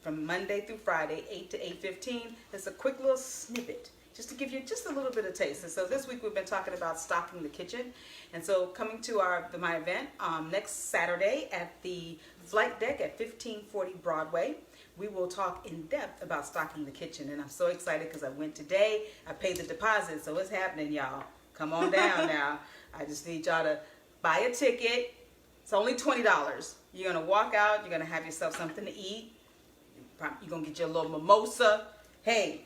Speaker 2: from Monday through Friday, 8 to 8:15, it's a quick little snippet just to give you just a little bit of taste. And so this week we've been talking about stocking the kitchen. And so coming to my event next Saturday at the Flight Deck at 1540 Broadway, we will talk in depth about stocking the kitchen. And I'm so excited because I went today. I paid the deposit, so it's happening, y'all. Come on down now. I just need y'all to buy a ticket. It's only $20. You're going to walk out. You're going to have yourself something to eat. You're going to get your little mimosa. Hey,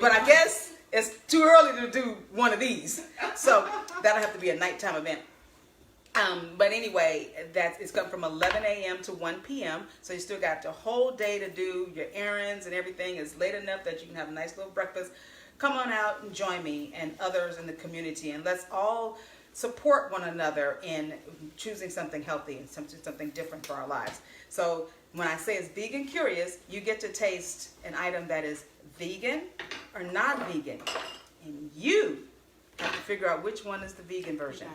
Speaker 2: but I guess it's too early to do one of these. So that'll have to be a nighttime event. But anyway, it's coming from 11 a.m. to 1 p.m. So you still got the whole day to do your errands and everything. It's late enough that you can have a nice little breakfast. Come on out and join me and others in the community, and let's all support one another in choosing something healthy and something different for our lives. So when I say it's vegan curious, you get to taste an item that is vegan or not vegan, and you have to figure out which one is the vegan version.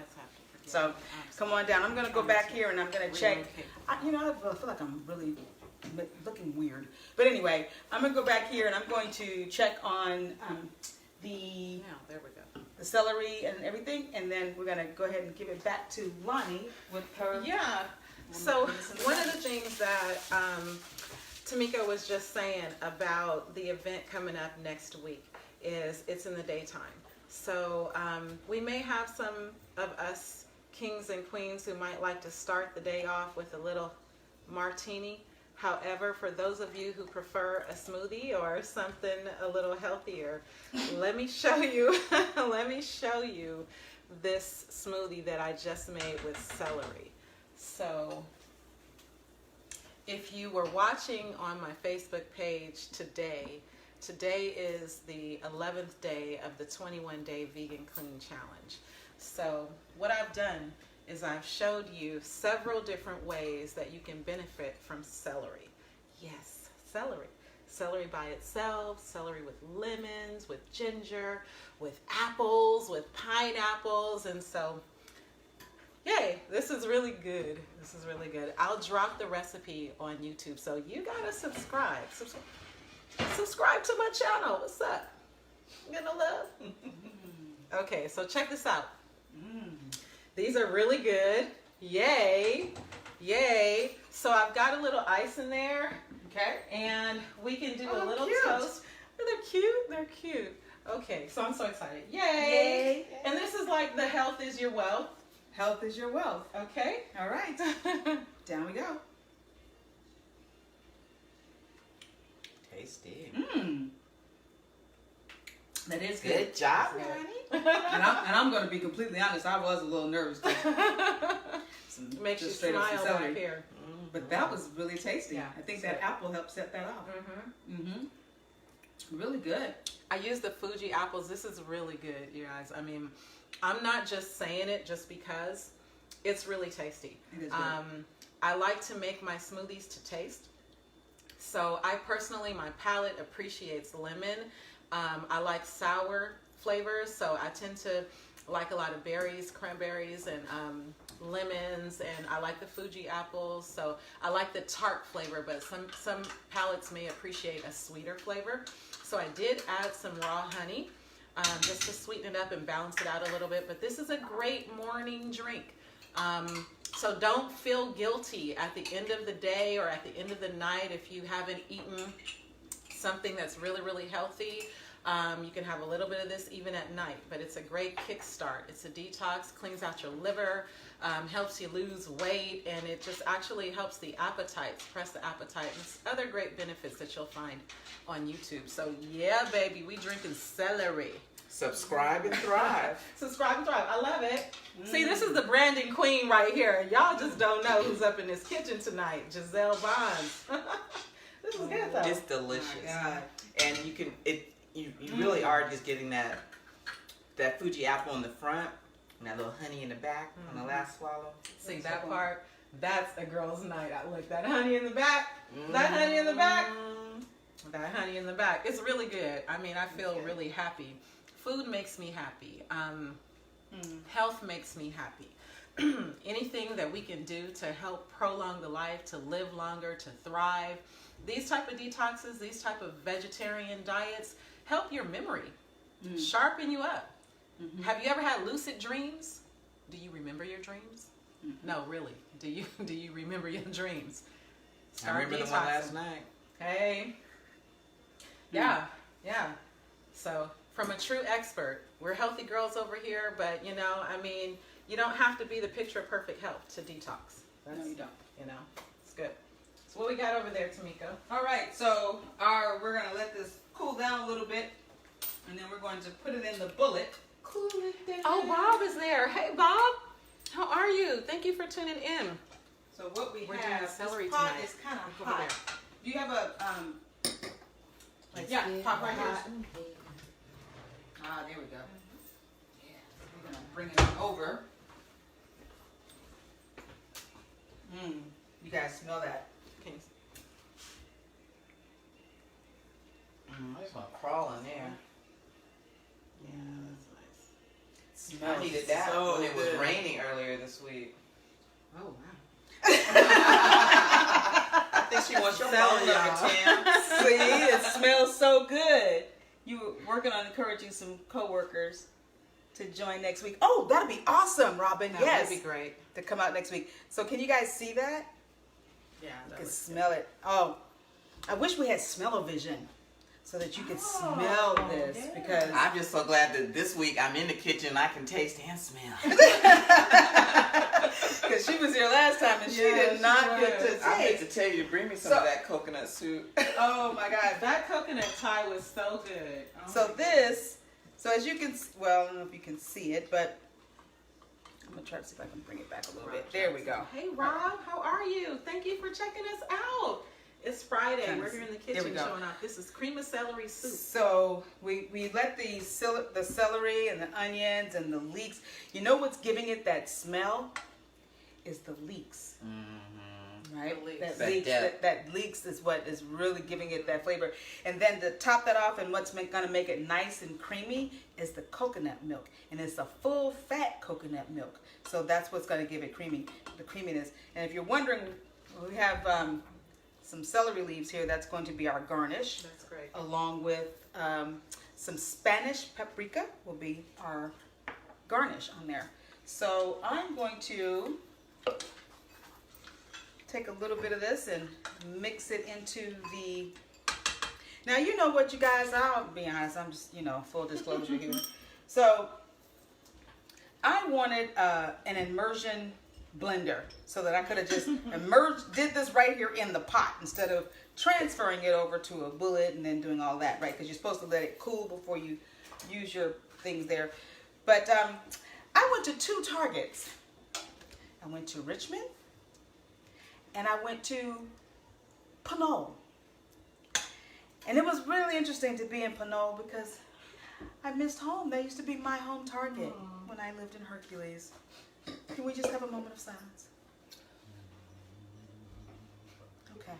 Speaker 2: So come on down. I'm going to go back here and I'm going to check. I feel like I'm really looking weird. But anyway, I'm going to go back here and I'm going to check on the celery and everything. And then we're going to go ahead and give it back to Lonnie with her.
Speaker 1: Yeah. So one of the things that Tamika was just saying about the event coming up next week is it's in the daytime. So we may have some of us kings and queens who might like to start the day off with a little martini. However, for those of you who prefer a smoothie or something a little healthier, let me show you this smoothie that I just made with celery. So if you were watching on my Facebook page today is the 11th day of the 21-day vegan clean challenge. So what I've done is I've showed you several different ways that you can benefit from celery. Yes, celery. Celery by itself, celery with lemons, with ginger, with apples, with pineapples, and so yay, this is really good. This is really good. I'll drop the recipe on YouTube, so you gotta subscribe. Subscribe to my channel. What's up? You gonna love? Okay, so check this out. These are really good. Yay. Yay. So I've got a little ice in there.
Speaker 2: Okay.
Speaker 1: And we can do a little toast. Oh, they're cute. They're cute. Okay, so I'm so excited. Yay. Yay. And this is like the health is your wealth.
Speaker 2: Health is your wealth.
Speaker 1: Okay.
Speaker 2: All right. Down we go.
Speaker 3: Tasty.
Speaker 2: That is good.
Speaker 3: Good job, honey.
Speaker 2: and I'm going to be completely honest. I was a little nervous.
Speaker 1: Makes you smile back here.
Speaker 2: But that was really tasty.
Speaker 1: Yeah,
Speaker 2: I think that apple helped set that off. Really good.
Speaker 1: I use the Fuji apples. This is really good, you guys. I mean, I'm not just saying it just because. It's really tasty.
Speaker 2: It is good.
Speaker 1: I like to make my smoothies to taste. So I personally, my palate appreciates lemon. I like sour flavors, so I tend to like a lot of berries, cranberries, and lemons, and I like the Fuji apples. So I like the tart flavor, but some palates may appreciate a sweeter flavor. So I did add some raw honey just to sweeten it up and balance it out a little bit. But this is a great morning drink. So don't feel guilty at the end of the day or at the end of the night if you haven't eaten something that's really, really healthy. You can have a little bit of this even at night, but it's a great kickstart. It's a detox, cleans out your liver, helps you lose weight, and it just actually helps the appetite, suppress the appetite, and other great benefits that you'll find on YouTube. So yeah, baby, we drinking celery.
Speaker 3: Subscribe and thrive.
Speaker 1: Subscribe and thrive. I love it. See, this is the branding queen right here. Y'all just don't know who's up in this kitchen tonight. Giselle Bonds. This is good though.
Speaker 3: It's delicious. Oh my God. And you can you really are just getting that Fuji apple in the front and that little honey in the back on the last swallow.
Speaker 1: See that part? That's a girl's night. I look, that honey in the back. That honey in the back. That honey in the back. It's really good. I mean, I feel really happy. Food makes me happy. Health makes me happy. Anything that we can do to help prolong the life, to live longer, to thrive. These type of detoxes, these type of vegetarian diets help your memory, sharpen you up. Have you ever had lucid dreams? Do you remember your dreams? No, really. Do you remember your dreams?
Speaker 3: I remember the one last night.
Speaker 1: Hey. Yeah. So from a true expert, we're healthy girls over here, but you know, I mean, you don't have to be the picture of perfect health to detox.
Speaker 2: No, you don't.
Speaker 1: You know, it's good. So what we got over there, Tamika?
Speaker 2: All right, so we're gonna let this cool down a little bit, and then we're going to put it in the bullet. Cool it down.
Speaker 1: Oh, Bob is there. Hey, Bob. How are you? Thank you for tuning in.
Speaker 2: So what we're
Speaker 1: doing
Speaker 2: have,
Speaker 1: celery
Speaker 2: this pot
Speaker 1: tonight.
Speaker 2: is kind of hot. Do you have a pot right here? Ah, there we go. Yeah, we're gonna bring it on over. You guys smell that?
Speaker 1: Can you...
Speaker 3: I just want to crawl in there. Yeah, that's nice.
Speaker 2: smells
Speaker 3: I needed that
Speaker 2: so
Speaker 3: when it was
Speaker 2: good.
Speaker 3: raining earlier this week.
Speaker 1: Oh, wow.
Speaker 3: I think she wants your phone number, Tim.
Speaker 2: See, it smells so good. You were working on encouraging some coworkers to join next week. Oh, that'd be awesome, Robin. Yes.
Speaker 1: That'd be great.
Speaker 2: To come out next week. So can you guys see that?
Speaker 1: Yeah.
Speaker 2: You can smell it. Oh, I wish we had smell-o-vision so that you could smell this because
Speaker 3: I'm just so glad that this week I'm in the kitchen. I can taste and smell.
Speaker 2: because she was here last time and she did not get to taste.
Speaker 3: I hate to tell you to bring me some of that coconut soup.
Speaker 2: Oh my God,
Speaker 1: That coconut pie was so good. Oh
Speaker 2: so this, so as you can, well, I don't know if you can see it, but I'm gonna try to see if I can bring it back a little bit. There we go.
Speaker 1: Hey Rob, how are you? Thank you for checking us out. It's Friday. We're here in the kitchen showing off. This is cream of celery soup.
Speaker 2: So we let the celery and the onions and the leeks. You know what's giving it that smell? Is the leeks. Mm-hmm. Right? That leeks is what is really giving it that flavor. And then to top that off and what's going to make it nice and creamy is the coconut milk. And it's a full fat coconut milk. So that's what's going to give it the creaminess. And if you're wondering, we have some celery leaves here. That's going to be our garnish.
Speaker 1: That's great.
Speaker 2: Along with some Spanish paprika will be our garnish on there. So I'm going to take a little bit of this and mix it into the... Now, you know what, you guys, I'll be honest, I'm just, full disclosure here. So I wanted an immersion blender so that I could have just did this right here in the pot instead of transferring it over to a bullet and then doing all that, right? Because you're supposed to let it cool before you use your things there. But I went to 2 Targets. I went to Richmond and I went to Pinole. And it was really interesting to be in Pinole because I missed home. That used to be my home Target when I lived in Hercules. Can we just have a moment of silence? Okay.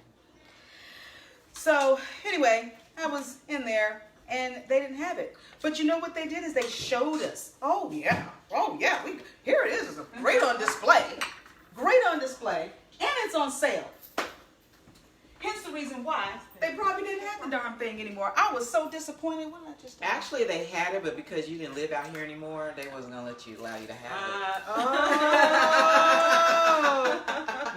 Speaker 2: So anyway, I was in there and they didn't have it. But you know what they did is they showed us. Oh yeah. Here it is. It's great on display. Great on display. And it's on sale. Hence the reason why they probably didn't have the darn thing anymore. I was so disappointed when I just...
Speaker 3: Actually, they had it, but because you didn't live out here anymore, they wasn't going to allow you to have it.
Speaker 2: Oh!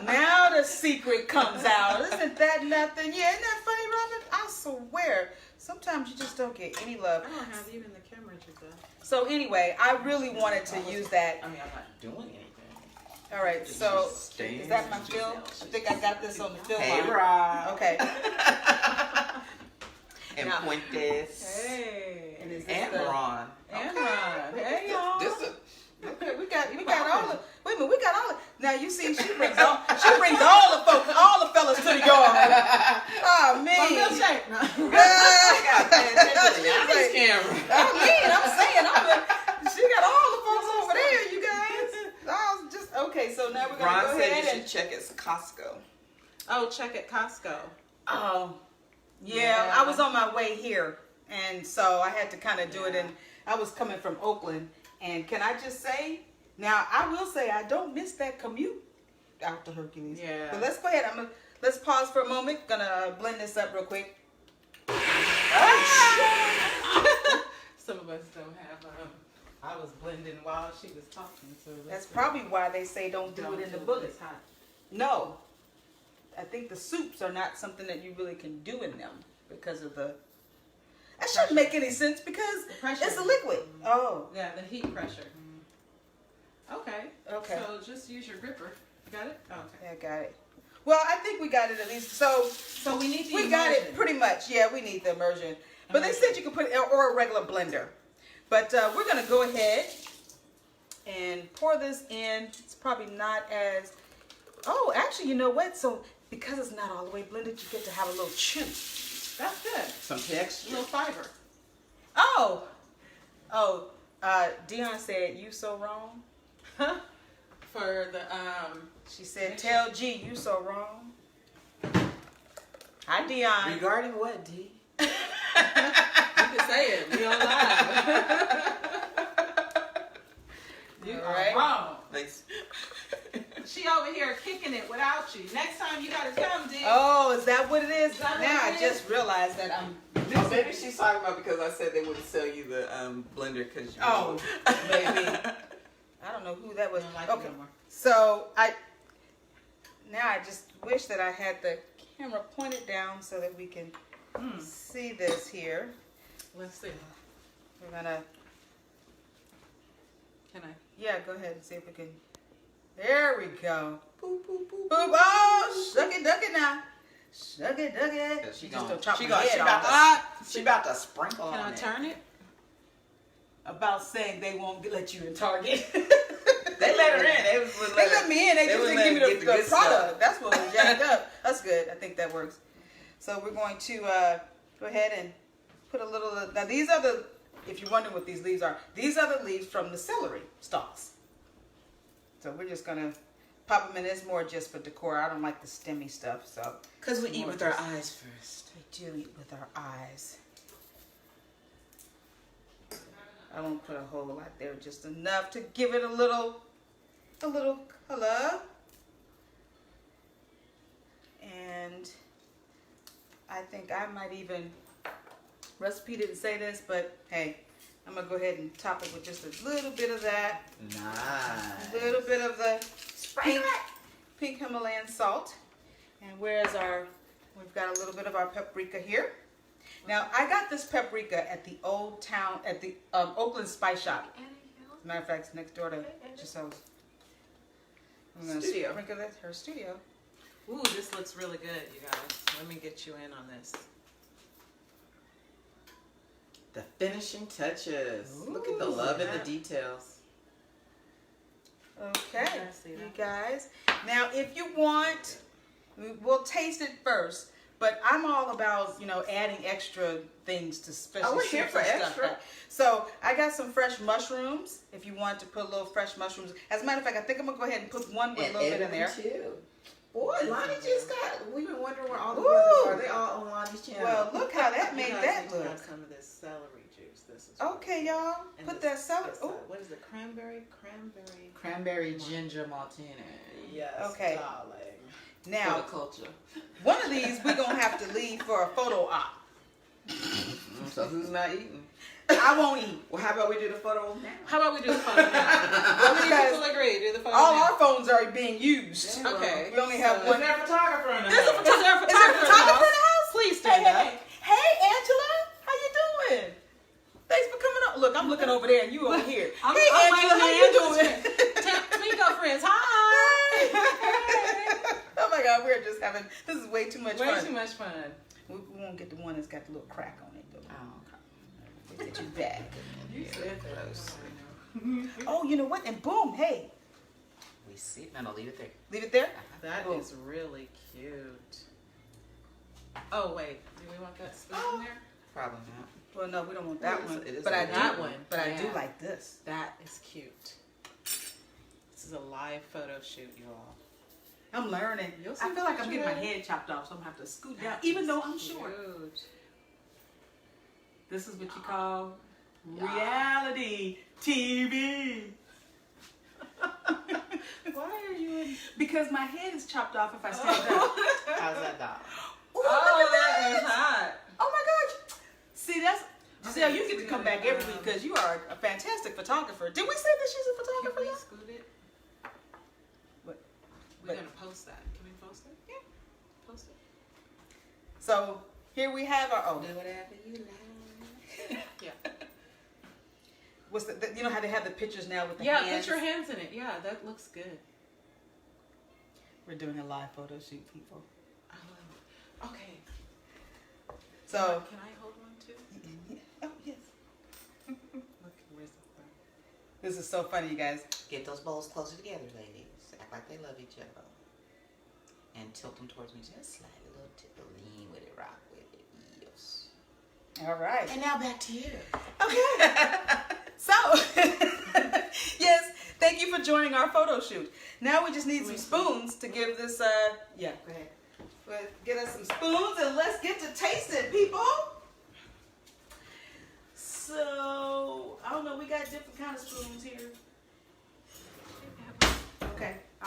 Speaker 2: Now the secret comes out. Isn't that nothing? Yeah, isn't that funny, Robin? I swear. Sometimes you just don't get any love.
Speaker 1: I don't have even the camera to go.
Speaker 2: So anyway, I really wanted to use that.
Speaker 3: I mean, I'm not doing anything.
Speaker 2: All right, so is that my film? I think I got this on the film.
Speaker 3: Hey, Rob.
Speaker 2: Okay.
Speaker 3: And
Speaker 2: now,
Speaker 3: Puentes.
Speaker 1: Hey.
Speaker 3: And Ron.
Speaker 1: And Ron. Hey, y'all.
Speaker 2: Okay, we got all the. Wait a minute, we got all the. Now you see, she brings all the folks, all the fellas to the yard. Oh man.
Speaker 1: I'm milkshake. No.
Speaker 2: I'm saying, she got all the folks over there, you guys. Okay, so now we're gonna go ahead and
Speaker 3: check at Costco.
Speaker 1: Oh, check at Costco.
Speaker 2: Oh, yeah. I was on my way here, and so I had to kind of do it. And I was coming from Oakland, and can I just say, now I will say I don't miss that commute out to Hercules.
Speaker 1: Yeah.
Speaker 2: But let's go ahead. Let's pause for a moment. Gonna blend this up real quick.
Speaker 1: Some of us don't have. I was blending while she was talking, so
Speaker 2: that's probably why they say don't do it in the bullet.
Speaker 1: Hot.
Speaker 2: No, I think the soups are not something that you really can do in them because of the. That shouldn't make any sense because it's a liquid.
Speaker 1: Mm-hmm.
Speaker 2: Oh,
Speaker 1: yeah, the heat pressure. Mm-hmm. Okay. So just use your gripper. Got it? Okay.
Speaker 2: Yeah, got it. Well, I think we got it at least. So
Speaker 1: we need the
Speaker 2: immersion. Got it pretty much. Yeah, we need the immersion. But they said you could put it or a regular blender. But we're going to go ahead and pour this in. It's probably not as... Oh, actually, you know what? So because it's not all the way blended, you get to have a little chew.
Speaker 1: That's good.
Speaker 3: Some texture.
Speaker 1: A little fiber.
Speaker 2: Oh, Dion said, you so wrong.
Speaker 1: For the...
Speaker 2: She said, tell G, you so wrong. Hi, Dion.
Speaker 3: Regarding what, D?
Speaker 1: You can say it. We on live. You
Speaker 2: All
Speaker 1: are
Speaker 2: right.
Speaker 1: wrong.
Speaker 3: Thanks.
Speaker 1: She over here kicking it without you. Next time you gotta come, D.
Speaker 2: Oh, is that what it is?
Speaker 1: Now
Speaker 2: I just realized that I'm.
Speaker 3: Oh, maybe she's talking about because I said they wouldn't sell you the blender because you.
Speaker 2: Oh, maybe. I don't know who that was.
Speaker 1: Like
Speaker 2: Okay, so I just wish that I had the camera pointed down so that we can see this here.
Speaker 1: Let's see.
Speaker 2: We're gonna.
Speaker 1: Can I?
Speaker 2: Yeah, go ahead and see if we can. There we go.
Speaker 3: Boop, boop, boop,
Speaker 2: Boop. Oh, shuck it, duck it now. Shuck it, duck it.
Speaker 3: Yeah, she
Speaker 2: just
Speaker 3: gonna,
Speaker 2: chop
Speaker 3: she
Speaker 2: my
Speaker 3: gonna,
Speaker 2: head
Speaker 3: she
Speaker 2: off.
Speaker 3: about to, she about to sprinkle
Speaker 1: Can
Speaker 3: on
Speaker 1: I
Speaker 3: it.
Speaker 1: turn it?
Speaker 2: About saying they won't let you in Target.
Speaker 3: They let her in.
Speaker 2: They let me in. They just didn't give me the
Speaker 3: good
Speaker 2: product.
Speaker 3: stuff.
Speaker 2: That's what was jacked up. That's good. I think that works. So we're going to go ahead and put a little. Now these are the. If you're wondering what these leaves are, these are the leaves from the celery stalks. So we're just gonna pop them in. It's more just for decor. I don't like the stemmy stuff. So
Speaker 3: Because we eat with our eyes first.
Speaker 2: we do eat with our eyes. I won't put a whole lot there. Just enough to give it a little color. And I think I might even, recipe didn't say this, but hey, I'm gonna go ahead and top it with just a little bit of that.
Speaker 3: Nice.
Speaker 2: A little bit of the pink Himalayan salt. And where's we've got a little bit of our paprika here. Now, I got this paprika at the Oakland Spice Shop. As a matter of fact, it's next door to Giselle's. I'm gonna sprinkle it, her studio.
Speaker 1: Ooh, this looks really good, you guys. Let me get you in on this.
Speaker 3: The finishing touches.
Speaker 2: Ooh,
Speaker 3: Look at the love in the details.
Speaker 2: Okay, you guys. Now, if you want, we'll taste it first. But I'm all about, adding extra things to special
Speaker 3: we're here
Speaker 2: soups
Speaker 3: for
Speaker 2: and stuff,
Speaker 3: extra.
Speaker 2: right? So I got some fresh mushrooms. If you want to put a little fresh mushrooms. As a matter of fact, I think I'm going to go ahead and put one with a little bit in there.
Speaker 3: Too. Boy, Lonnie just we've been wondering where all the brothers are. They all on Lonnie's channel.
Speaker 2: Well, look how that made that
Speaker 1: look.
Speaker 2: look.
Speaker 1: Some of this celery juice. This is
Speaker 2: Okay, y'all.
Speaker 1: and
Speaker 2: Put
Speaker 1: this-
Speaker 2: that celery.
Speaker 1: this,
Speaker 2: Oh,
Speaker 1: what is it? Cranberry.
Speaker 3: Cranberry ginger martini.
Speaker 1: Yes,
Speaker 2: Okay.
Speaker 1: darling.
Speaker 2: now,
Speaker 3: culture.
Speaker 2: one of these we're going to have to leave for a photo op.
Speaker 3: So who's not eating?
Speaker 2: I won't eat.
Speaker 3: Well, how about we do the photo now?
Speaker 1: How about we do the photo now? How many
Speaker 2: Because
Speaker 1: people agree? Do the photo
Speaker 2: all
Speaker 1: now.
Speaker 2: our phones are being used.
Speaker 3: Yeah.
Speaker 1: Okay.
Speaker 2: We only have
Speaker 1: So-
Speaker 2: one.
Speaker 3: There's a photographer in the
Speaker 2: There's a
Speaker 3: house.
Speaker 1: Is there a photographer
Speaker 2: photographer in the house?
Speaker 1: Please stand
Speaker 2: Hey,
Speaker 1: up.
Speaker 2: hey, Angela, how you doing? Thanks for coming up. Look, I'm looking over there and you over here.
Speaker 1: I'm
Speaker 2: Hey, Angela, how you doing?
Speaker 1: Twinkle friends, hi.
Speaker 2: Oh my God, we're just having. This is way too much
Speaker 1: Way
Speaker 2: fun.
Speaker 1: too much fun.
Speaker 2: We won't get the one that's got the little crack on it though.
Speaker 3: Oh,
Speaker 2: We'll get you back.
Speaker 1: You said
Speaker 3: close.
Speaker 2: Oh, you know what? And boom, hey,
Speaker 3: We see. No, leave it there.
Speaker 2: leave it there.
Speaker 1: That
Speaker 2: Cool.
Speaker 1: is really cute. Oh wait, do we want that spoon in there?
Speaker 3: Probably not.
Speaker 2: Well, no, we don't want that one.
Speaker 3: It is
Speaker 2: But I
Speaker 3: a
Speaker 2: do.
Speaker 1: that one.
Speaker 2: But I do
Speaker 1: Yeah.
Speaker 2: like this.
Speaker 1: That is cute. This is a live photo shoot, you all.
Speaker 2: I'm learning.
Speaker 1: You'll see
Speaker 2: I feel like I'm
Speaker 1: picture
Speaker 2: getting my
Speaker 1: of it.
Speaker 2: head chopped off, so I'm gonna have to scoot down,
Speaker 1: That
Speaker 2: even
Speaker 1: is
Speaker 2: though I'm short.
Speaker 1: cute.
Speaker 2: This is what you call reality TV.
Speaker 1: Why are you in?
Speaker 2: Because my head is chopped off if I stand up.
Speaker 3: How's that dog?
Speaker 2: Ooh, look at
Speaker 1: that is hot.
Speaker 2: Oh my gosh. See, that's Giselle, you get to come back every week because you are a fantastic photographer. Did we say that she's a
Speaker 1: Can
Speaker 2: photographer?
Speaker 1: we
Speaker 2: y'all?
Speaker 1: scoot it?
Speaker 2: What?
Speaker 1: We're gonna post that. Can we post it? Yeah. Post it.
Speaker 2: So here we have our
Speaker 3: Do whatever you like.
Speaker 1: Yeah.
Speaker 2: what's you know how they have the pictures now with the
Speaker 1: Yeah,
Speaker 2: hands?
Speaker 1: put your hands in it. Yeah, that looks good.
Speaker 2: We're doing a live photo shoot, people.
Speaker 1: Okay.
Speaker 2: So
Speaker 1: Can I hold one too?
Speaker 2: oh yes.
Speaker 1: Look, where's the phone?
Speaker 2: This is so funny, you guys.
Speaker 3: Get those bowls closer together, ladies. Act like they love each other. And tilt them towards me just slightly. A little tip. Lean with it, rock with it. Yes.
Speaker 2: All right.
Speaker 3: And now back to you.
Speaker 2: Okay. So, yes, thank you for joining our photo shoot. Now we just need some spoons to give this, yeah, go ahead. But get us some spoons and let's get to tasting, people. So, I don't know, we got different kind of spoons here.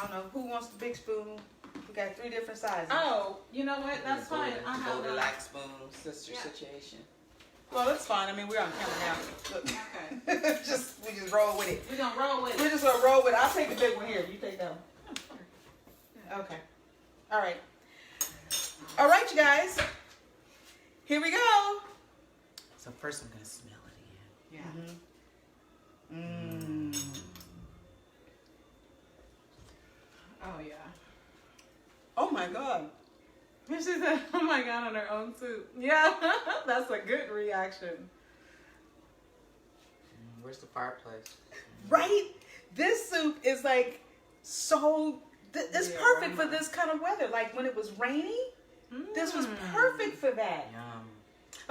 Speaker 2: don't know. Who wants the big spoon? We got 3 different sizes.
Speaker 1: Oh, you know what? That's fine. I have
Speaker 3: the
Speaker 1: a
Speaker 3: like spoon sister situation.
Speaker 2: Well, that's fine. I mean, we're on camera now. Look.
Speaker 1: Okay.
Speaker 2: we just roll with it.
Speaker 1: We're gonna roll with it.
Speaker 2: We're just gonna roll with it. I'll take the big one here. You take that one. Okay. All right. All right, you guys. Here we go.
Speaker 3: So first I'm gonna smell it again.
Speaker 1: Yeah.
Speaker 2: Mmm.
Speaker 1: Oh yeah.
Speaker 2: Oh my God.
Speaker 1: She said, "Oh my God," on her own soup. Yeah, that's a good reaction.
Speaker 3: Where's the fireplace?
Speaker 2: Right? This soup is like so. It's perfect for this kind of weather. Like when it was rainy, this was perfect for that.
Speaker 3: Yum.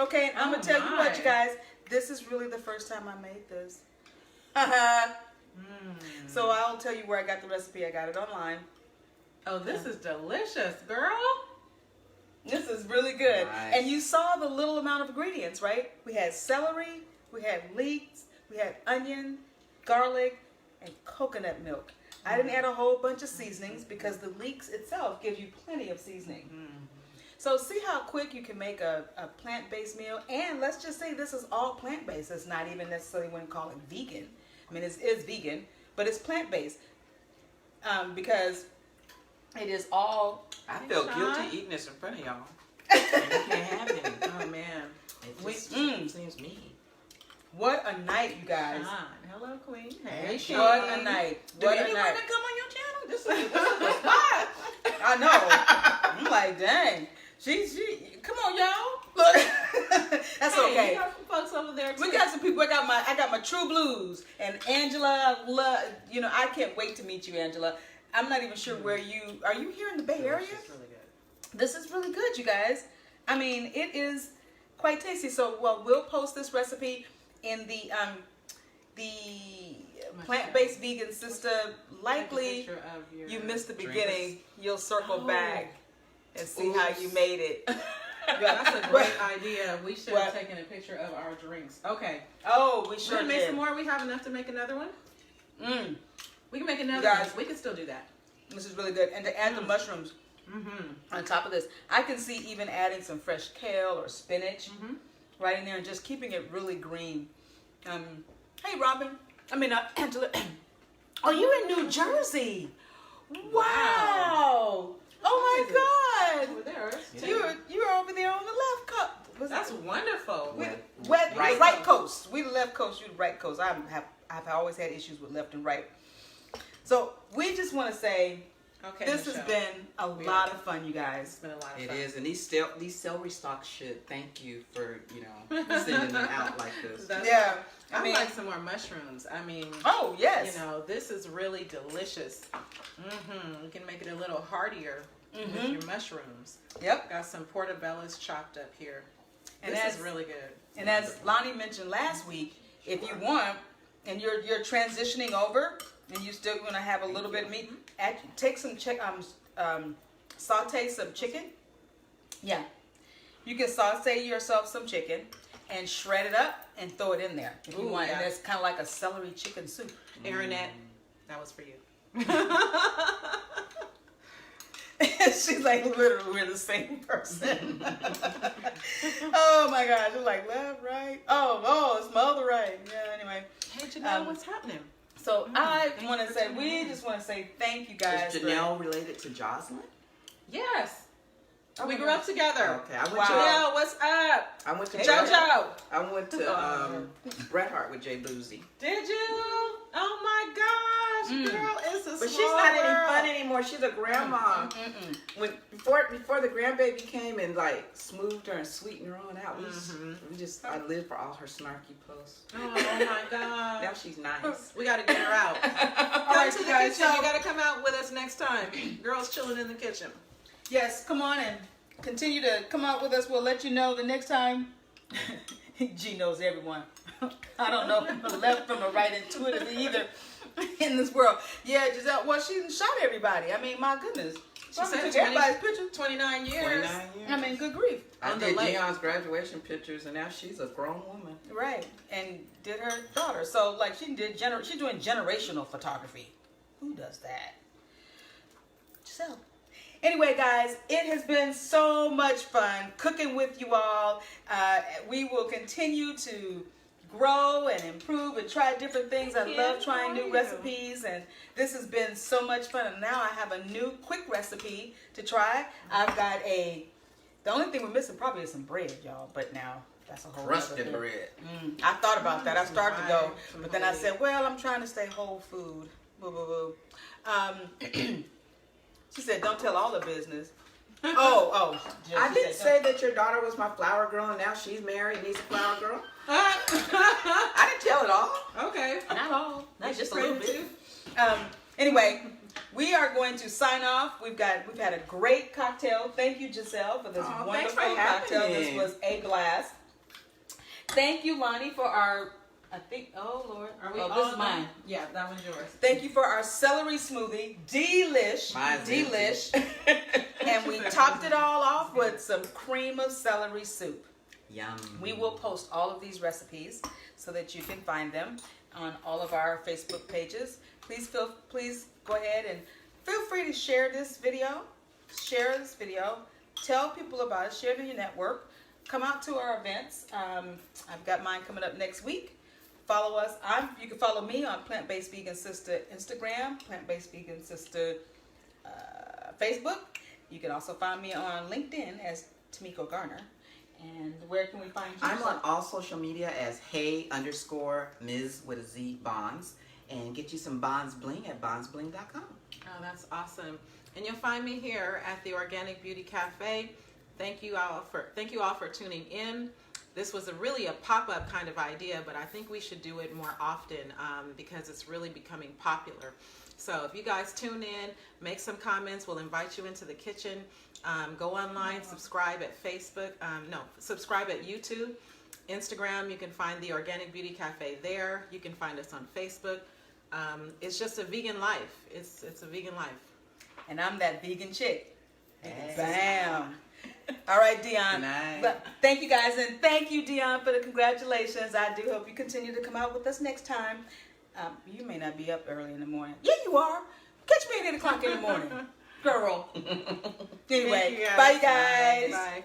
Speaker 2: Okay, and I'm gonna tell you what, you guys. This is really the first time I made this. So I'll tell you where I got the recipe. I got it online.
Speaker 1: Oh, this is delicious, girl.
Speaker 2: This is really good.
Speaker 3: Nice.
Speaker 2: And you saw the little amount of ingredients, right? We had celery, we had leeks, we had onion, garlic, and coconut milk. I didn't add a whole bunch of seasonings because the leeks itself gives you plenty of seasoning. So see how quick you can make a plant-based meal. And let's just say this is all plant-based. It's not even necessarily when call it vegan. I mean, it's vegan, but it's plant-based because it is all...
Speaker 3: I feel guilty eating this in front of y'all. You can't have any.
Speaker 1: Oh man,
Speaker 3: It just seems mean.
Speaker 2: What a night, you guys.
Speaker 1: Sean. Hello, Queen. Hey, Queen.
Speaker 2: What a night.
Speaker 3: Do
Speaker 2: What a
Speaker 3: anyone
Speaker 2: night.
Speaker 3: that come on your channel? This is a spot.
Speaker 2: I know. I'm like, dang. She, come on, y'all. Look. That's okay.
Speaker 1: You got some folks over there too.
Speaker 2: We got some people. I got my True Blues and Angela. I can't wait to meet you, Angela. I'm not even sure where you are. You here in the Bay Area?
Speaker 1: This is really good.
Speaker 2: This is really good, you guys. I mean, it is quite tasty. So, we'll post this recipe in the plant-based vegan sister. Likely, you missed the beginning. You'll circle back and see how you made it.
Speaker 1: That's a great idea. We should have taken a picture of our drinks. Okay.
Speaker 2: Oh, we sure
Speaker 1: did.
Speaker 2: Make
Speaker 1: some more. We have enough to make another one. We can make another
Speaker 2: guys,
Speaker 1: one. We can still do that.
Speaker 2: This is really good. And to add the mushrooms on top of this, I can see even adding some fresh kale or spinach right in there and just keeping it really green. Hey, Robin. Angela. Oh, you're in New Jersey. Wow. Oh my God.
Speaker 1: Over there.
Speaker 2: You're over there on the left coast.
Speaker 1: That's wonderful.
Speaker 2: Right coast. We the left coast. You the right coast. I've always had issues with left and right. So we just want to say, this has been a lot of fun, you guys.
Speaker 1: It's been a lot of fun.
Speaker 3: It is, and these celery stalks should thank you for sending them out like this.
Speaker 1: I like some more mushrooms.
Speaker 2: Oh yes.
Speaker 1: This is really delicious. You can make it a little heartier with your mushrooms.
Speaker 2: Yep.
Speaker 1: Got some portobellos chopped up here.
Speaker 2: And
Speaker 1: this is really good.
Speaker 2: And as Lonnie mentioned last week, if you want, and you're transitioning over, and you still want to have a little bit of meat, take some saute some chicken. Yeah, you can saute yourself some chicken and shred it up and throw it in there if you want. And that's kind of like a celery chicken soup.
Speaker 1: Aaronette, that was for you.
Speaker 2: She's like, literally, we're the same person. Oh my gosh, you're like left, right. Oh, it's my other right. Yeah. Anyway.
Speaker 1: Hey Janelle, what's happening?
Speaker 2: So I want to say, we just want to say thank you guys.
Speaker 3: Is Janelle related to Jocelyn?
Speaker 1: Yes. We grew up together.
Speaker 3: Okay.
Speaker 1: Janelle, what's up?
Speaker 3: I went to
Speaker 1: JoJo.
Speaker 3: I went to Bret Hart with Jay Boozy.
Speaker 1: Did you? Oh my gosh, girl, it's a
Speaker 3: But
Speaker 1: small
Speaker 3: she's not
Speaker 1: world.
Speaker 3: any fun anymore. She's a grandma. Before the grandbaby came and like smoothed her and sweetened her on out, I lived for all her snarky posts.
Speaker 1: Oh my god.
Speaker 3: Now she's nice.
Speaker 1: We gotta get her out. Come to the kitchen. You gotta come out with us next time. Girls chilling in the kitchen.
Speaker 2: Yes, come on and continue to come out with us. We'll let you know the next time. G knows everyone. I don't know from the left from the right intuitively either in this world. Yeah, Giselle, well, she shot everybody. My goodness. She took everybody's picture.
Speaker 1: 29 years.
Speaker 3: 29 years.
Speaker 2: Good grief.
Speaker 3: I did Dion's graduation pictures, and now she's a grown woman.
Speaker 2: Right, and did her daughter. So, she's doing generational photography. Who does that? yourself. Anyway, guys, it has been so much fun cooking with you all. We will continue to grow and improve and try different things. I love trying new recipes, and this has been so much fun. And now I have a new quick recipe to try. I've got the only thing we're missing probably is some bread, y'all, but now that's a whole
Speaker 3: crusted bread.
Speaker 2: I thought about that. I started to go, but then I said, well, I'm trying to stay whole food. Boo, boo, boo. She said, don't tell all the business. Oh.
Speaker 3: I didn't say that your daughter was my flower girl and now she's married and needs a flower girl. I didn't tell it all.
Speaker 1: Okay.
Speaker 2: Not all. Not just a little bit. Anyway, we are going to sign off. We've had a great cocktail. Thank you, Giselle, for this wonderful cocktail. This was a blast. Thank you, Lonnie, for our... oh Lord. This is mine.
Speaker 1: Yeah, that one's yours.
Speaker 2: Thank you for our celery smoothie. Delish. And we topped it all off with some cream of celery soup.
Speaker 3: Yum.
Speaker 2: We will post all of these recipes so that you can find them on all of our Facebook pages. Please go ahead and feel free to share this video. Tell people about it. Share it in your network. Come out to our events. I've got mine coming up next week. Follow us. You can follow me on Plant Based Vegan Sister Instagram, Plant Based Vegan Sister Facebook. You can also find me on LinkedIn as Tamiko Garner. And where can we find you?
Speaker 3: I'm on all social media as hey_Ms with a Z Bonds, and get you some Bonds Bling at bondsbling.com.
Speaker 1: Oh, that's awesome. And you'll find me here at the Organic Beauty Cafe. Thank you all for tuning in. This was really a pop-up kind of idea, but I think we should do it more often because it's really becoming popular. So if you guys tune in, make some comments, we'll invite you into the kitchen. Go online, subscribe at Facebook. Subscribe at YouTube. Instagram, you can find the Organic Beauty Cafe there. You can find us on Facebook. It's just a vegan life. It's a vegan life.
Speaker 2: And I'm that vegan chick. Yes. Bam. All right, Dion. But thank you guys, and thank you, Dion, for the congratulations. I do hope you continue to come out with us next time. You may not be up early in the morning. Yeah, you are. Catch me at 8 o'clock in the morning, girl. Anyway, bye, you guys.
Speaker 1: Bye.